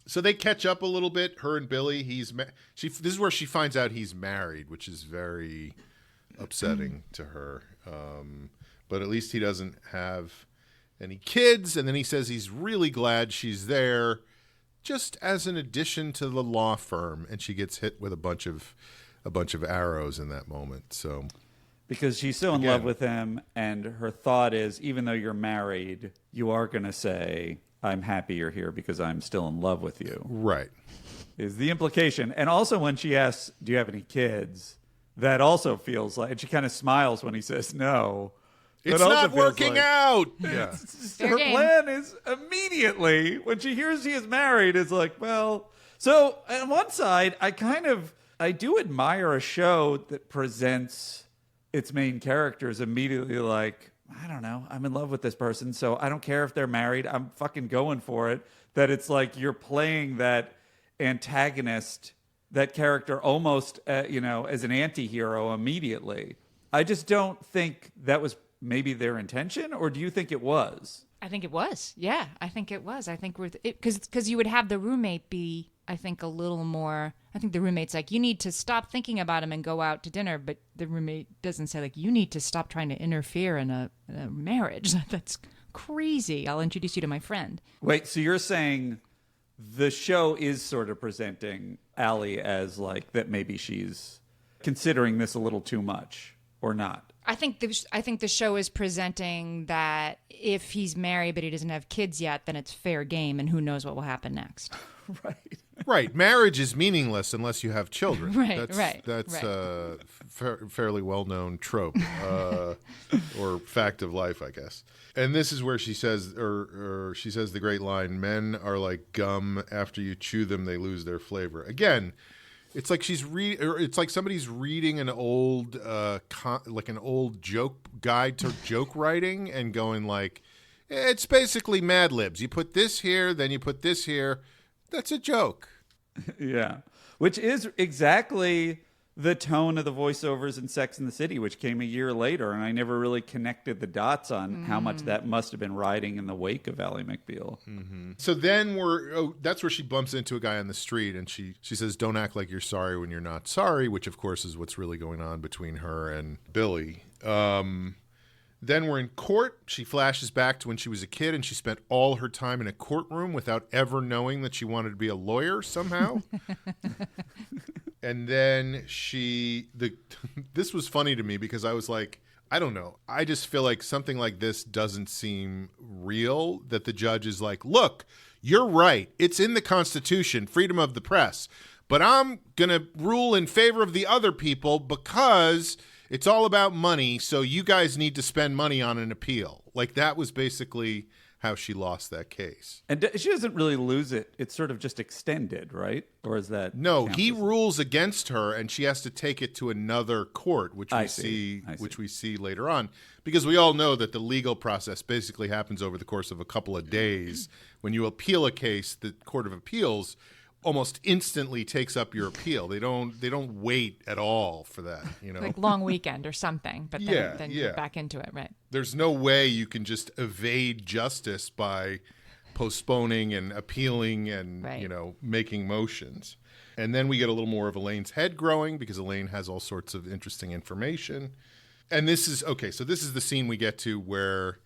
So they catch up a little bit. Her and Billy. This is where she finds out he's married, which is very upsetting to her. But at least he doesn't have any kids. And then he says he's really glad she's there, just as an addition to the law firm. And she gets hit with a bunch of arrows in that moment. So. Because she's so in love with him, and her thought is, even though you're married, you are going to say, I'm happy you're here because I'm still in love with you. Right. Is the implication. And also when she asks, do you have any kids? That also feels like, and she kind of smiles when he says no. It's not working out. Yeah. Her plan is immediately, when she hears he is married, is like, well, so on one side, I do admire a show that presents its main characters immediately like, I don't know, I'm in love with this person, so I don't care if they're married, I'm fucking going for it. That it's like you're playing that antagonist, that character almost, as an anti-hero immediately. I just don't think that was maybe their intention, or do you think it was? I think it was. Yeah, I think it was. I think because you would have the roommate be, I think, a little more. I think the roommate's like, you need to stop thinking about him and go out to dinner. But the roommate doesn't say, like, you need to stop trying to interfere in a marriage. That's crazy. I'll introduce you to my friend. Wait, so you're saying the show is sort of presenting Ally as like that maybe she's considering this a little too much or not? I think the show is presenting that if he's married but he doesn't have kids yet, then it's fair game, and who knows what will happen next. Right. Right. Marriage is meaningless unless you have children. Right, That's right. a fairly well-known trope or fact of life, I guess. And this is where she says, or she says the great line, "Men are like gum. After you chew them, they lose their flavor." Again, it's like it's like somebody's reading an old, like an old joke guide to joke writing and going like, it's basically Mad Libs. You put this here, then you put this here. That's a joke. Yeah. Which is exactly the tone of the voiceovers in Sex and the City, which came a year later, and I never really connected the dots on how much that must have been riding in the wake of Ally McBeal. Mm-hmm. So then that's where she bumps into a guy on the street, and she says, "Don't act like you're sorry when you're not sorry," which of course is what's really going on between her and Billy. Then we're in court. She flashes back to when she was a kid and she spent all her time in a courtroom without ever knowing that she wanted to be a lawyer somehow. And then this was funny to me because I was like, I don't know. I just feel like something like this doesn't seem real, that the judge is like, look, you're right. It's in the Constitution, freedom of the press. But I'm going to rule in favor of the other people because it's all about money, so you guys need to spend money on an appeal. Like, that was basically how she lost that case. And she doesn't really lose it. It's sort of just extended, right? Or is that... No, he rules against her, and she has to take it to another court, which we see later on. Because we all know that the legal process basically happens over the course of a couple of days. When you appeal a case, the Court of Appeals almost instantly takes up your appeal. They don't wait at all for that, you know. Like long weekend or something, but then you're back into it, right? There's no way you can just evade justice by postponing and appealing and you know, making motions. And then we get a little more of Elaine's head growing because Elaine has all sorts of interesting information. And this is the scene we get to where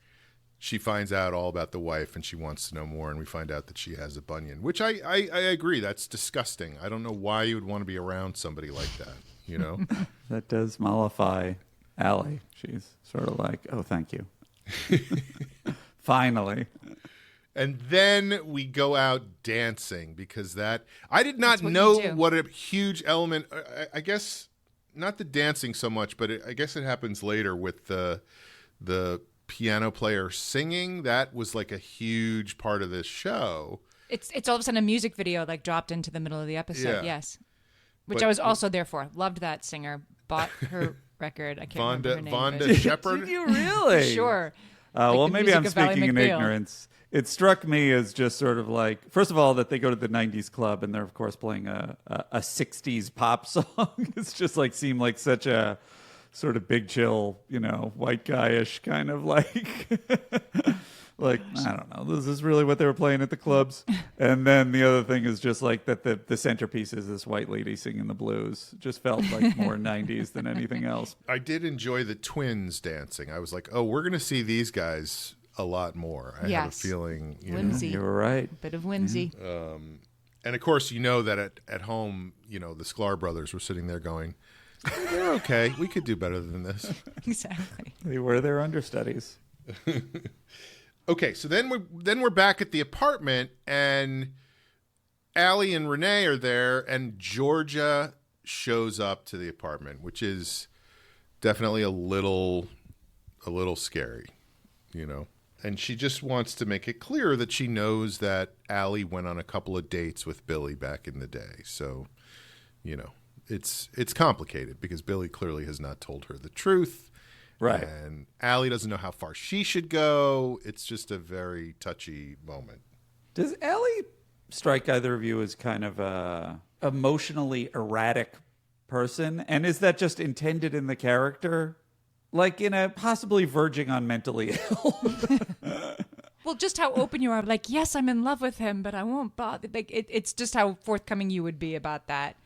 she finds out all about the wife and she wants to know more, and we find out that she has a bunion, which I agree, that's disgusting. I don't know why you would want to be around somebody like that, you know? That does mollify Ally. She's sort of like, oh, thank you. Finally. And then we go out dancing because I did not know what a huge element, I guess, not the dancing so much, but I guess it happens later with the piano player singing. That was like a huge part of this show. It's all of a sudden a music video like dropped into the middle of the episode. Yes, which I was also there for. Loved that singer. Bought her record. I can't remember her name. Vonda Shepard. Did you really? Sure. Well, maybe I'm speaking in ignorance. It struck me as just sort of like, first of all, that they go to the 90s club and they're, of course, playing a 60s pop song. It's just like seemed like such a sort of big chill, you know, white guyish kind of like, like, I don't know, this is really what they were playing at the clubs. And then the other thing is just like that the centerpiece is this white lady singing the blues. Just felt like more 90s than anything else. I did enjoy the twins dancing. I was like, oh, we're going to see these guys a lot more. I have a feeling. Whimsy. You were right. Bit of whimsy. And of course, you know that at home, you know, the Sklar brothers were sitting there going, they're okay. We could do better than this. Exactly. They were their understudies. Okay, so then we're back at the apartment, and Ally and Renee are there, and Georgia shows up to the apartment, which is definitely a little scary, you know. And she just wants to make it clear that she knows that Ally went on a couple of dates with Billy back in the day. So, you know, it's complicated because Billy clearly has not told her the truth. Right. And Ally doesn't know how far she should go. It's just a very touchy moment. Does Ally strike either of you as kind of a emotionally erratic person? And is that just intended in the character? Like in a possibly verging on mentally ill? Well, just how open you are. Like, yes, I'm in love with him, but I won't bother. Like, it's just how forthcoming you would be about that.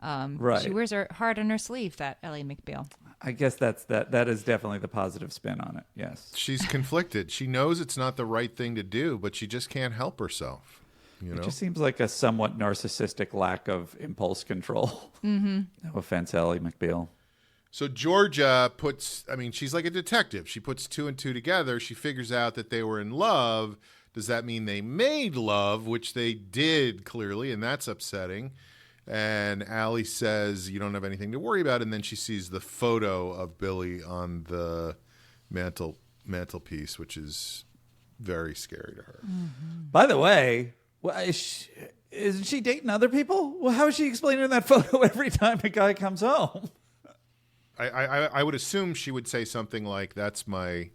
Right. She wears her heart on her sleeve, that Ally McBeal. I guess that is definitely the positive spin on it. Yes. She's conflicted. She knows it's not the right thing to do, but she just can't help herself. You It know, just seems like a somewhat narcissistic lack of impulse control. Mm-hmm. No offense, Ally McBeal. so Georgia she's like a detective. She puts two and two together. She figures out that they were in love. Does that mean they made love, which they did clearly, and that's upsetting. And Allie says, you don't have anything to worry about. And then she sees the photo of Billy on the mantelpiece, which is very scary to her. By the way, isn't she dating other people? Well, how is she explaining that photo every time a guy comes home? I would assume she would say something like, that's my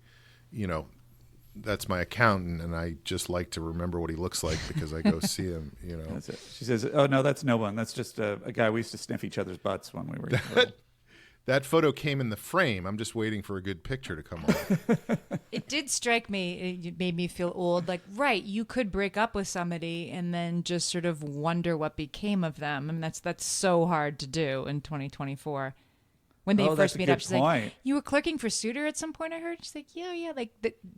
accountant, and I just like to remember what he looks like because I go see him, That's it. She says, oh, no, that's no one. That's just a guy we used to sniff each other's butts when we were little. That photo came in the frame. I'm just waiting for a good picture to come on. It did strike me. It made me feel old. Like, right, you could break up with somebody and then just sort of wonder what became of them. I mean, that's so hard to do in 2024. When they first meet up, she's like, you were clerking for Suter at some point, I heard. She's like, yeah. Like,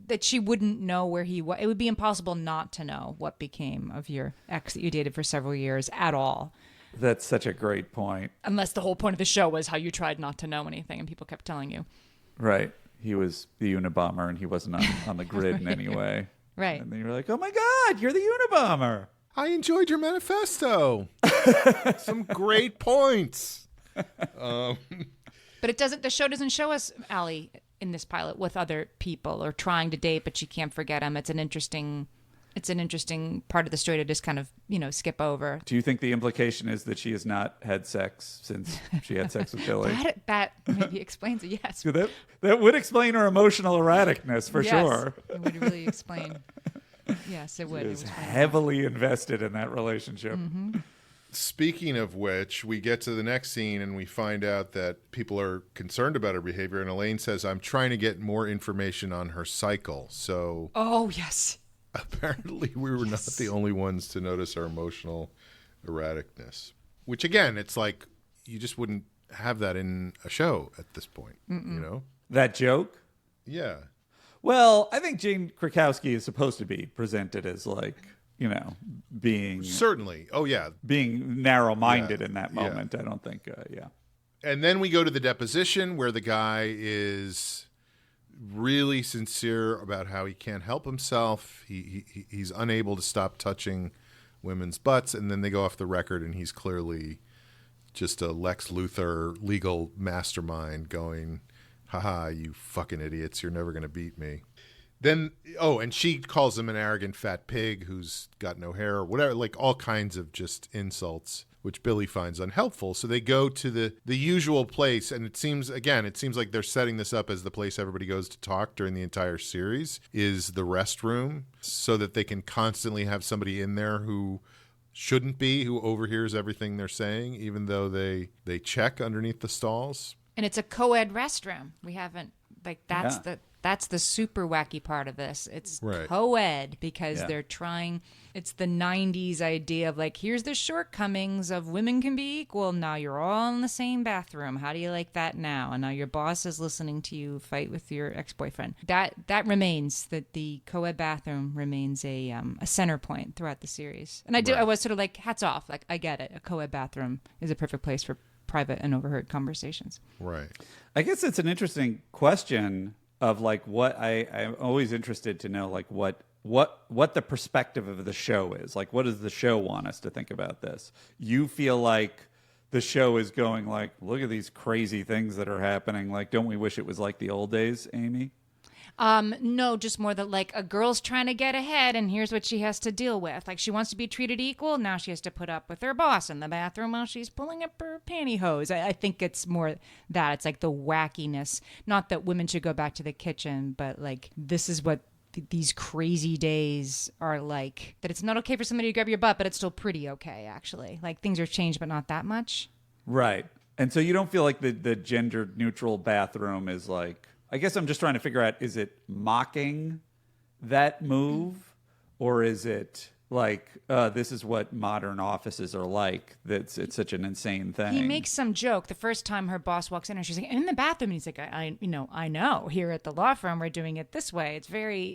that she wouldn't know where he was. It would be impossible not to know what became of your ex that you dated for several years at all. That's such a great point. Unless the whole point of the show was how you tried not to know anything and people kept telling you. Right. He was the Unabomber and he wasn't on the grid in any way. Right. And then you were like, oh my God, you're the Unabomber. I enjoyed your manifesto. Some great points. But the show doesn't show us Allie in this pilot with other people or trying to date, but she can't forget him. It's an interesting part of the story to just kind of, skip over. Do you think the implication is that she has not had sex since she had sex with Billy? That maybe explains it, yes. That would explain her emotional erraticness for sure. It would really explain. Yes, it would. She was heavily invested in that relationship. Mm-hmm. Speaking of which, we get to the next scene and we find out that people are concerned about her behavior. And Elaine says, I'm trying to get more information on her cycle. So, oh, yes. Apparently we were not the only ones to notice her emotional erraticness. Which, again, it's like you just wouldn't have that in a show at this point, That joke? Yeah. Well, I think Jane Krakowski is supposed to be presented as like, being certainly. Oh, yeah. Being narrow-minded in that moment. I don't think, And then we go to the deposition where the guy is really sincere about how he can't help himself. He's unable to stop touching women's butts. And then they go off the record and he's clearly just a Lex Luthor legal mastermind going, haha, you fucking idiots. You're never going to beat me. Then, and she calls him an arrogant fat pig who's got no hair or whatever, like all kinds of just insults, which Billy finds unhelpful. So they go to the usual place, and it seems like they're setting this up as the place everybody goes to talk during the entire series, is the restroom, so that they can constantly have somebody in there who shouldn't be, who overhears everything they're saying, even though they check underneath the stalls. And it's a co-ed restroom. We haven't, that's the super wacky part of this. It's right. Co-ed because they're trying. It's the 90s idea of like, here's the shortcomings of women can be equal. Now you're all in the same bathroom. How do you like that now? And now your boss is listening to you fight with your ex-boyfriend. That remains, that the co-ed bathroom remains a center point throughout the series. And I was sort of like, hats off. Like, I get it. A co-ed bathroom is a perfect place for private and overheard conversations. Right. I guess it's an interesting question of like what I'm always interested to know, like what the perspective of the show is. Like, what does the show want us to think about this? You feel like the show is going like, look at these crazy things that are happening. Like, don't we wish it was like the old days, Amy? No, just more that like a girl's trying to get ahead and here's what she has to deal with. Like she wants to be treated equal. Now she has to put up with her boss in the bathroom while she's pulling up her pantyhose. I think it's more that it's like the wackiness. Not that women should go back to the kitchen, but like this is what these crazy days are like. That it's not okay for somebody to grab your butt, but it's still pretty okay, actually. Like things are changed, but not that much. Right. And so you don't feel like the gender neutral bathroom is like, I guess I'm just trying to figure out, is it mocking that move or is it like, this is what modern offices are like. It's such an insane thing. He makes some joke the first time her boss walks in, and she's like, "In the bathroom," and he's like, I know. Here at the law firm, we're doing it this way.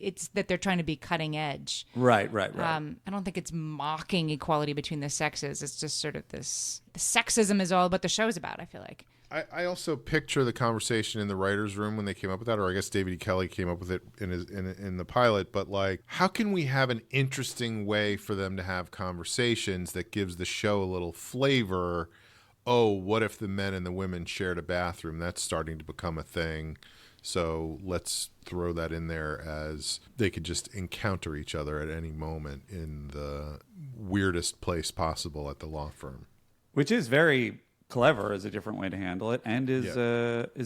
It's that they're trying to be cutting edge. Right. I don't think it's mocking equality between the sexes. It's just sort of this. The sexism is all what the show's about, I feel like. I also picture the conversation in the writer's room when they came up with that, or I guess David E. Kelly came up with it in the pilot. But like, how can we have an interesting way for them to have conversations that gives the show a little flavor? Oh, what if the men and the women shared a bathroom? That's starting to become a thing. So let's throw that in there as they could just encounter each other at any moment in the weirdest place possible at the law firm. Which is very clever as a different way to handle it, and is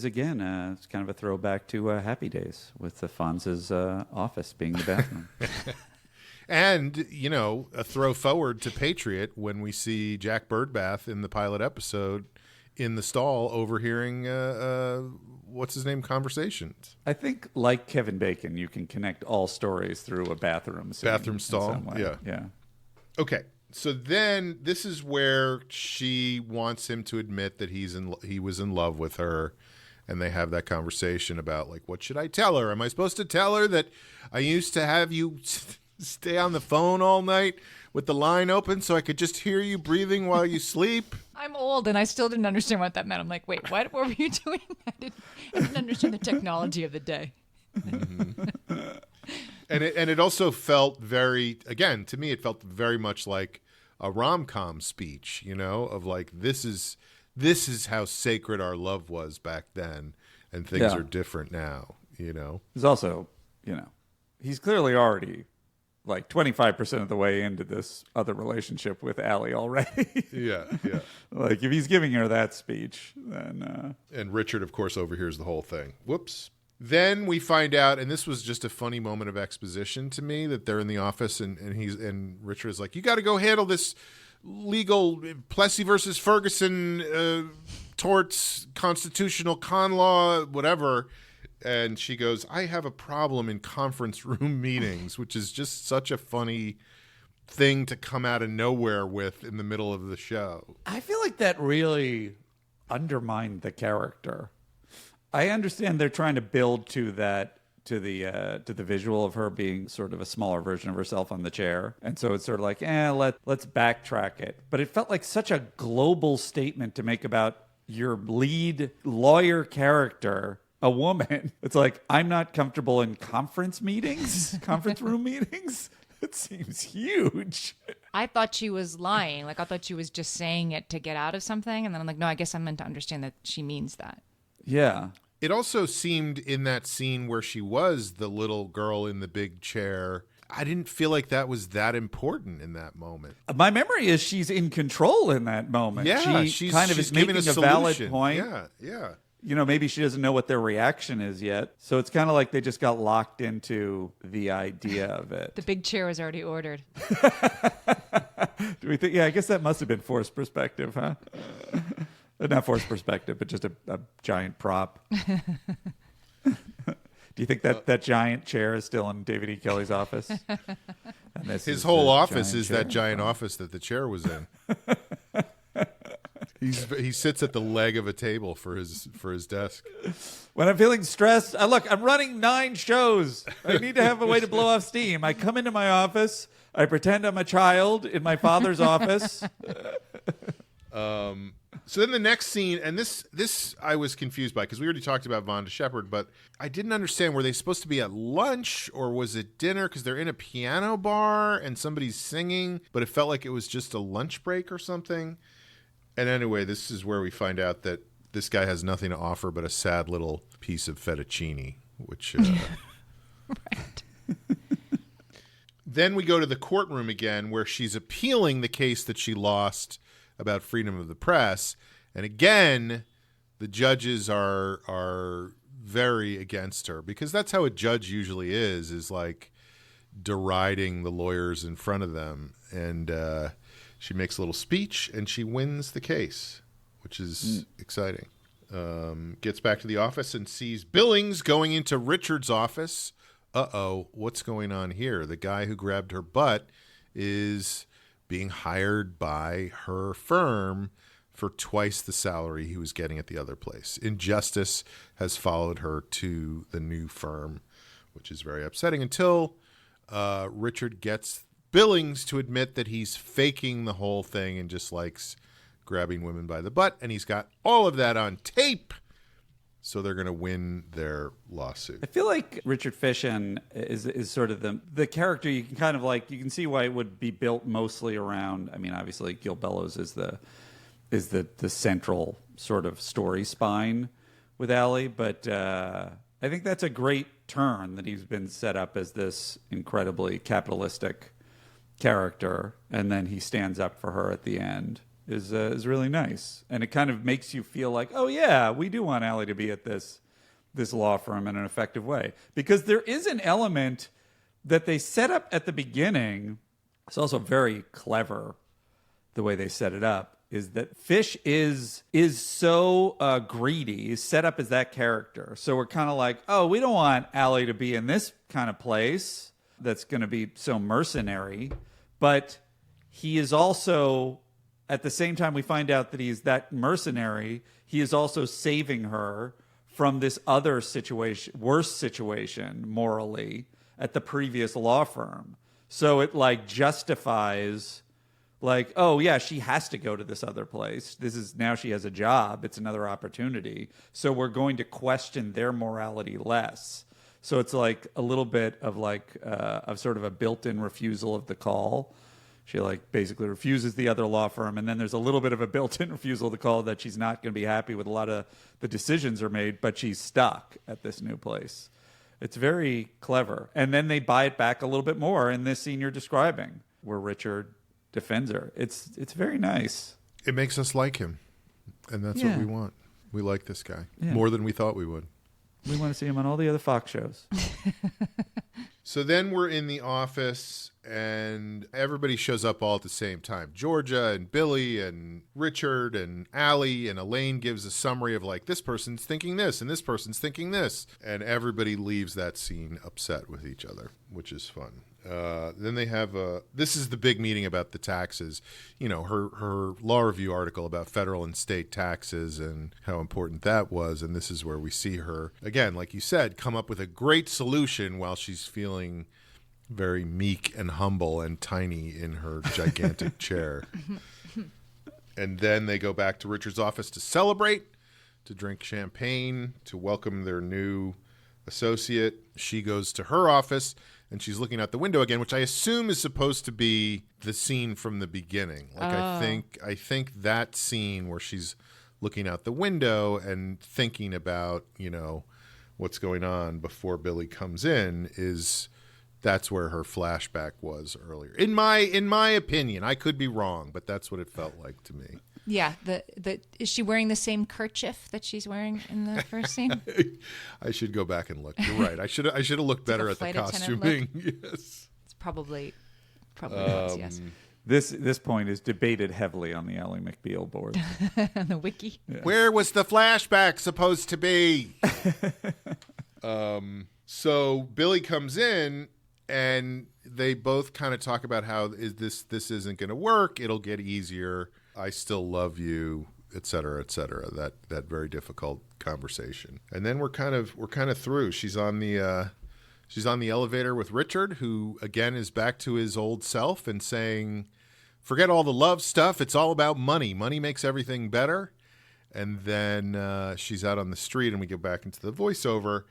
again it's kind of a throwback to Happy Days with the Fonz's office being the bathroom. And, a throw forward to Patriot when we see Jack Birdbath in the pilot episode in the stall overhearing, what's his name, conversations. I think, like Kevin Bacon, you can connect all stories through a bathroom scene. Bathroom stall, yeah. Okay. So then this is where she wants him to admit that he was in love with her, and they have that conversation about, like, what should I tell her? Am I supposed to tell her that I used to have you stay on the phone all night with the line open so I could just hear you breathing while you sleep? I'm old, and I still didn't understand what that meant. I'm like, wait, what were you doing? I didn't understand the technology of the day. Mm-hmm. And it also felt very, again, to me, it felt very much like a rom-com speech, of like, this is how sacred our love was back then, and things are different now, He's also, he's clearly already like 25% of the way into this other relationship with Ally already. Yeah. Like, if he's giving her that speech, then... And Richard, of course, overhears the whole thing. Whoops. Then we find out, and this was just a funny moment of exposition to me, that they're in the office, and Richard is like, you got to go handle this legal Plessy versus Ferguson torts, constitutional con law, whatever. And she goes, I have a problem in conference room meetings, which is just such a funny thing to come out of nowhere with in the middle of the show. I feel like that really undermined the character. I understand they're trying to build to the visual of her being sort of a smaller version of herself on the chair, and so it's sort of like, let's backtrack it. But it felt like such a global statement to make about your lead lawyer character, a woman. It's like, I'm not comfortable in conference room meetings. It seems huge. I thought she was lying. Like, I thought she was just saying it to get out of something, and then I'm like, no, I guess I'm meant to understand that she means that. Yeah. It also seemed in that scene where she was the little girl in the big chair, I didn't feel like that was that important in that moment. My memory is she's in control in that moment. Yeah, she's making a valid point. Yeah. Maybe she doesn't know what their reaction is yet. So it's kind of like they just got locked into the idea of it. The big chair was already ordered. Do we think? Yeah, I guess that must have been forced perspective, huh? Not forced perspective, but just a giant prop. Do you think that giant chair is still in David E. Kelly's office? And his whole office is that giant office that the chair was in. He sits at the leg of a table for his desk. When I'm feeling stressed, I'm running 9 shows. I need to have a way to blow off steam. I come into my office. I pretend I'm a child in my father's office. So then the next scene, and this I was confused by, because we already talked about Vonda Shepard, but I didn't understand, were they supposed to be at lunch or was it dinner? Because they're in a piano bar and somebody's singing, but it felt like it was just a lunch break or something. And anyway, this is where we find out that this guy has nothing to offer but a sad little piece of fettuccine, which... Right. Then we go to the courtroom again, where she's appealing the case that she lost about freedom of the press. And again, the judges are very against her, because that's how a judge usually is like deriding the lawyers in front of them. And she makes a little speech and she wins the case, which is exciting. Gets back to the office and sees Billings going into Richard's office. Uh-oh, what's going on here? The guy who grabbed her butt is being hired by her firm for twice the salary he was getting at the other place. Injustice has followed her to the new firm, which is very upsetting until Richard gets Billings to admit that he's faking the whole thing and just likes grabbing women by the butt, and he's got all of that on tape. So they're going to win their lawsuit. I feel like Richard Fishin is sort of the character you can kind of like. You can see why it would be built mostly around. I mean, obviously, Gil Bellows is the central sort of story spine with Ally, but I think that's a great turn that he's been set up as this incredibly capitalistic character, and then he stands up for her at the end. Is really nice, and it kind of makes you feel like, oh yeah, we do want Ally to be at this law firm in an effective way, because there is an element that they set up at the beginning. It's also very clever the way they set it up. Is that Fish is so greedy, is set up as that character. So we're kind of like, oh, we don't want Ally to be in this kind of place that's going to be so mercenary, but he is also. At the same time, we find out that he's that mercenary. He is also saving her from this other situation, worse situation morally at the previous law firm. So it like justifies, like, oh yeah, she has to go to this other place. Now she has a job. It's another opportunity. So we're going to question their morality less. So it's like a little bit of like of sort of a built-in refusal of the call. She like basically refuses the other law firm, and then there's a little bit of a built-in refusal to call that she's not going to be happy with a lot of the decisions are made, but she's stuck at this new place. It's very clever. And then they buy it back a little bit more in this scene you're describing, where Richard defends her. It's very nice. It makes us like him, and that's what we want. We like this guy more than we thought we would. We want to see him on all the other Fox shows. So then we're in the office, and everybody shows up all at the same time. Georgia and Billy and Richard and Ally, and Elaine gives a summary of like, this person's thinking this and this person's thinking this. And everybody leaves that scene upset with each other, which is fun. Then they have this is the big meeting about the taxes. You know, her law review article about federal and state taxes and how important that was. And this is where we see her, again, like you said, come up with a great solution while she's feeling very meek and humble and tiny in her gigantic chair. And then they go back to Richard's office to celebrate, to drink champagne, to welcome their new associate. She goes to her office, and she's looking out the window again, which I assume is supposed to be the scene from the beginning. Like I think that scene where she's looking out the window and thinking about, you know, what's going on before Billy comes in that's where her flashback was earlier. In my opinion, I could be wrong, but that's what it felt like to me. Yeah, is she wearing the same kerchief that she's wearing in the first scene? I should go back and look. You're right. I should have looked better at the costuming. Yes, it's probably was, yes. This point is debated heavily on the Ally McBeal board. The wiki. Yeah. Where was the flashback supposed to be? So Billy comes in, and they both kind of talk about how this isn't going to work. It'll get easier. I still love you, et cetera, et cetera. That very difficult conversation. And then we're kind of through. She's on the elevator with Richard, who again is back to his old self and saying, forget all the love stuff. It's all about money. Money makes everything better. And then she's out on the street, and we get back into the voiceover.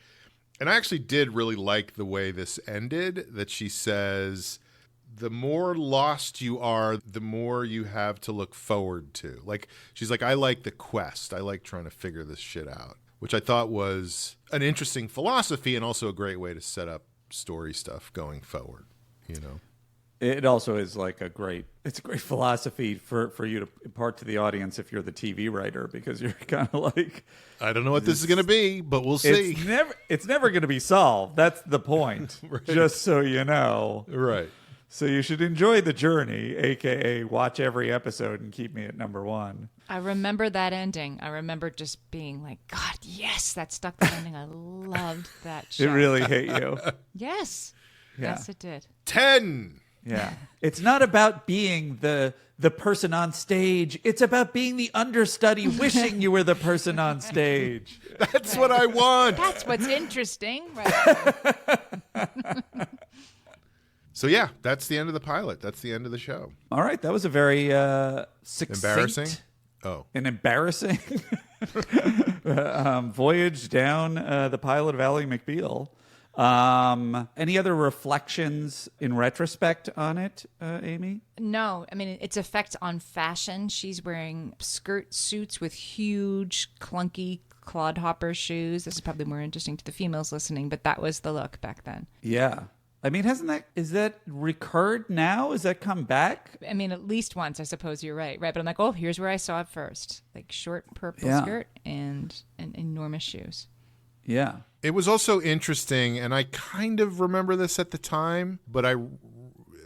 And I actually did really like the way this ended, that she says, the more lost you are, the more you have to look forward to. Like, she's like, I like the quest. I like trying to figure this shit out, which I thought was an interesting philosophy and also a great way to set up story stuff going forward, you know? It also is like a great philosophy for you to impart to the audience if you're the TV writer, because you're kind of like, I don't know what this is going to be, but we'll see. It's never going to be solved. That's the point. Right. Just so you know. Right. So you should enjoy the journey, a.k.a. watch every episode and keep me at number one. I remember that ending. I remember just being like, God, yes, that stuck the ending. I loved that show. It really hit you. Yes. Yeah. Yes, it did. 10. Yeah. It's not about being the person on stage. It's about being the understudy wishing you were the person on stage. That's what I want. That's what's interesting. Right. So yeah, that's the end of the pilot. That's the end of the show. All right. That was a very succinct. Embarrassing? Oh. An embarrassing voyage down the pilot of Ally McBeal. Any other reflections in retrospect on it, Amy? No, I mean, its effect on fashion. She's wearing skirt suits with huge, clunky clodhopper shoes. This is probably more interesting to the females listening, but that was the look back then. Yeah. I mean, is that recurred now? Has that come back? I mean, at least once, I suppose you're right. Right, but I'm like, oh, here's where I saw it first. Like short purple skirt and enormous shoes. Yeah. It was also interesting, and I kind of remember this at the time, but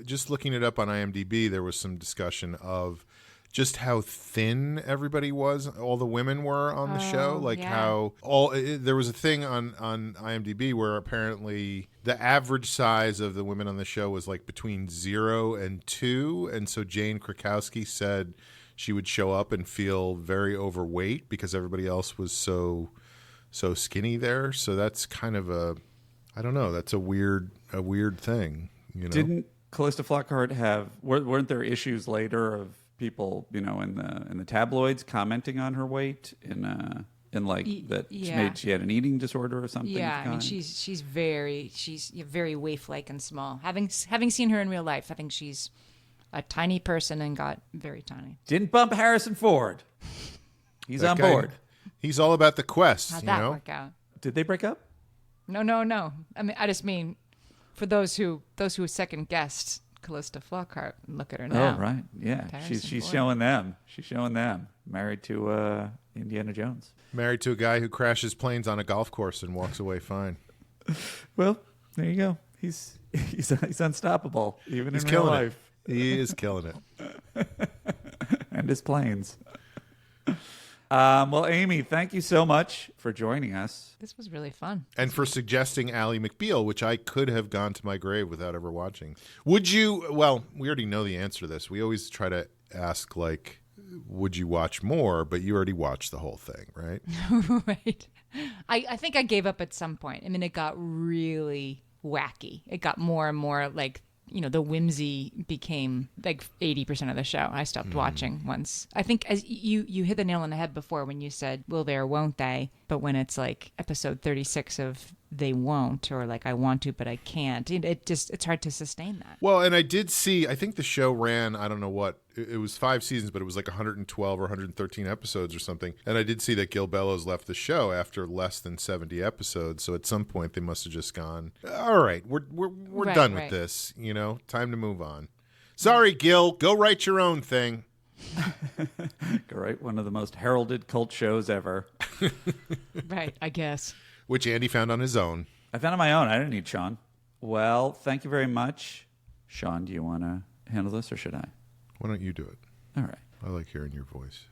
just looking it up on IMDb, there was some discussion of just how thin everybody was, all the women were on the show. Like how there was a thing on IMDb where apparently the average size of the women on the show was like between 0 and 2. And so Jane Krakowski said she would show up and feel very overweight because everybody else was so skinny there. So that's kind of I don't know, that's a weird thing, you know. Didn't Calista Flockhart weren't there issues later of people, you know, in the tabloids commenting on her weight she had an eating disorder or something? Yeah, I mean, she's very waif-like and small. Having seen her in real life, I think she's a tiny person and got very tiny. Didn't bump Harrison Ford. He's That on guy, board. He's all about the quest. How'd you that know? work out? Did they break up? No. I mean, I just mean for those who second guessed Calista Flockhart, look at her now. Oh, right. Yeah. She's showing them. She's showing them. Married to Indiana Jones. Married to a guy who crashes planes on a golf course and walks away fine. Well, there you go. He's unstoppable, even in real life. He is killing it. And his planes. Well, Amy, thank you so much for joining us. This was really fun. And for suggesting Ally McBeal, which I could have gone to my grave without ever watching. Would you, well, we already know the answer to this. We always try to ask, like, would you watch more? But you already watched the whole thing, right? Right. I think I gave up at some point. I mean, it got really wacky. It got more and more like, you know, the whimsy became like 80% of the show. I stopped watching once. I think as you hit the nail on the head before when you said, will they or won't they? But when it's like episode 36 of they won't, or like I want to, but I can't, it's hard to sustain that. Well, and I did see, I think the show ran, I don't know what, it was 5 seasons, but it was like 112 or 113 episodes or something. And I did see that Gil Bellows left the show after less than 70 episodes. So at some point they must have just gone, all right, we're done with this, you know, time to move on. Sorry, Gil, go write your own thing. Go write one of the most heralded cult shows ever. Right, I guess. Which Andy found on his own. I found it on my own. I didn't need Sean. Well, thank you very much. Sean, do you want to handle this or should I? Why don't you do it? All right. I like hearing your voice.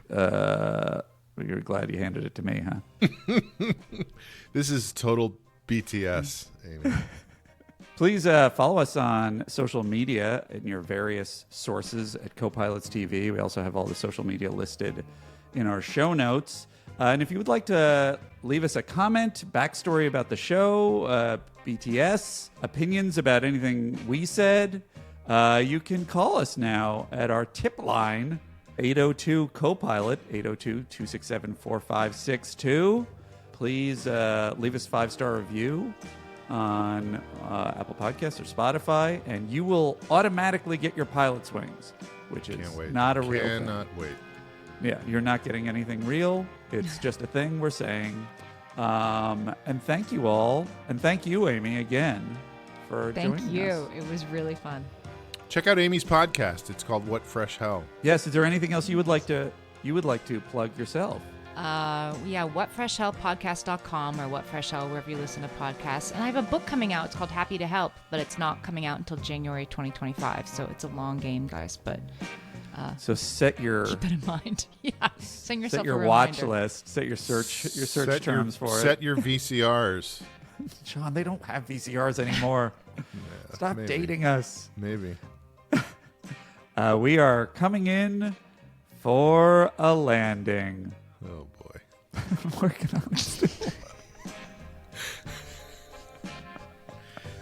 You're glad you handed it to me, huh? This is total BTS, Amy. Please follow us on social media in your various sources at Copilots TV. We also have all the social media listed in our show notes. And if you would like to leave us a comment, backstory about the show, BTS, opinions about anything we said, you can call us now at our tip line, 802-COPILOT, 802-267-4562. Please leave us a 5-star review on Apple Podcasts or Spotify, and you will automatically get your pilot's wings, which is not a real thing. Cannot wait. Yeah, you're not getting anything real. It's just a thing we're saying. And thank you all. And thank you, Amy, again for joining us. Thank you. It was really fun. Check out Amy's podcast. It's called What Fresh Hell. Yes, is there anything else you would like to plug yourself? whatfreshhellpodcast.com or whatfreshhell wherever you listen to podcasts. And I have a book coming out. It's called Happy to Help, but it's not coming out until January 2025. So it's a long game, guys. But so set your keep it in mind. Yeah, send yourself set your a watch reminder. list. Set your search terms for it. Set your VCRs. Sean, they don't have VCRs anymore. Stop maybe. dating us. Maybe. We are coming in for a landing. Oh boy. Working on this.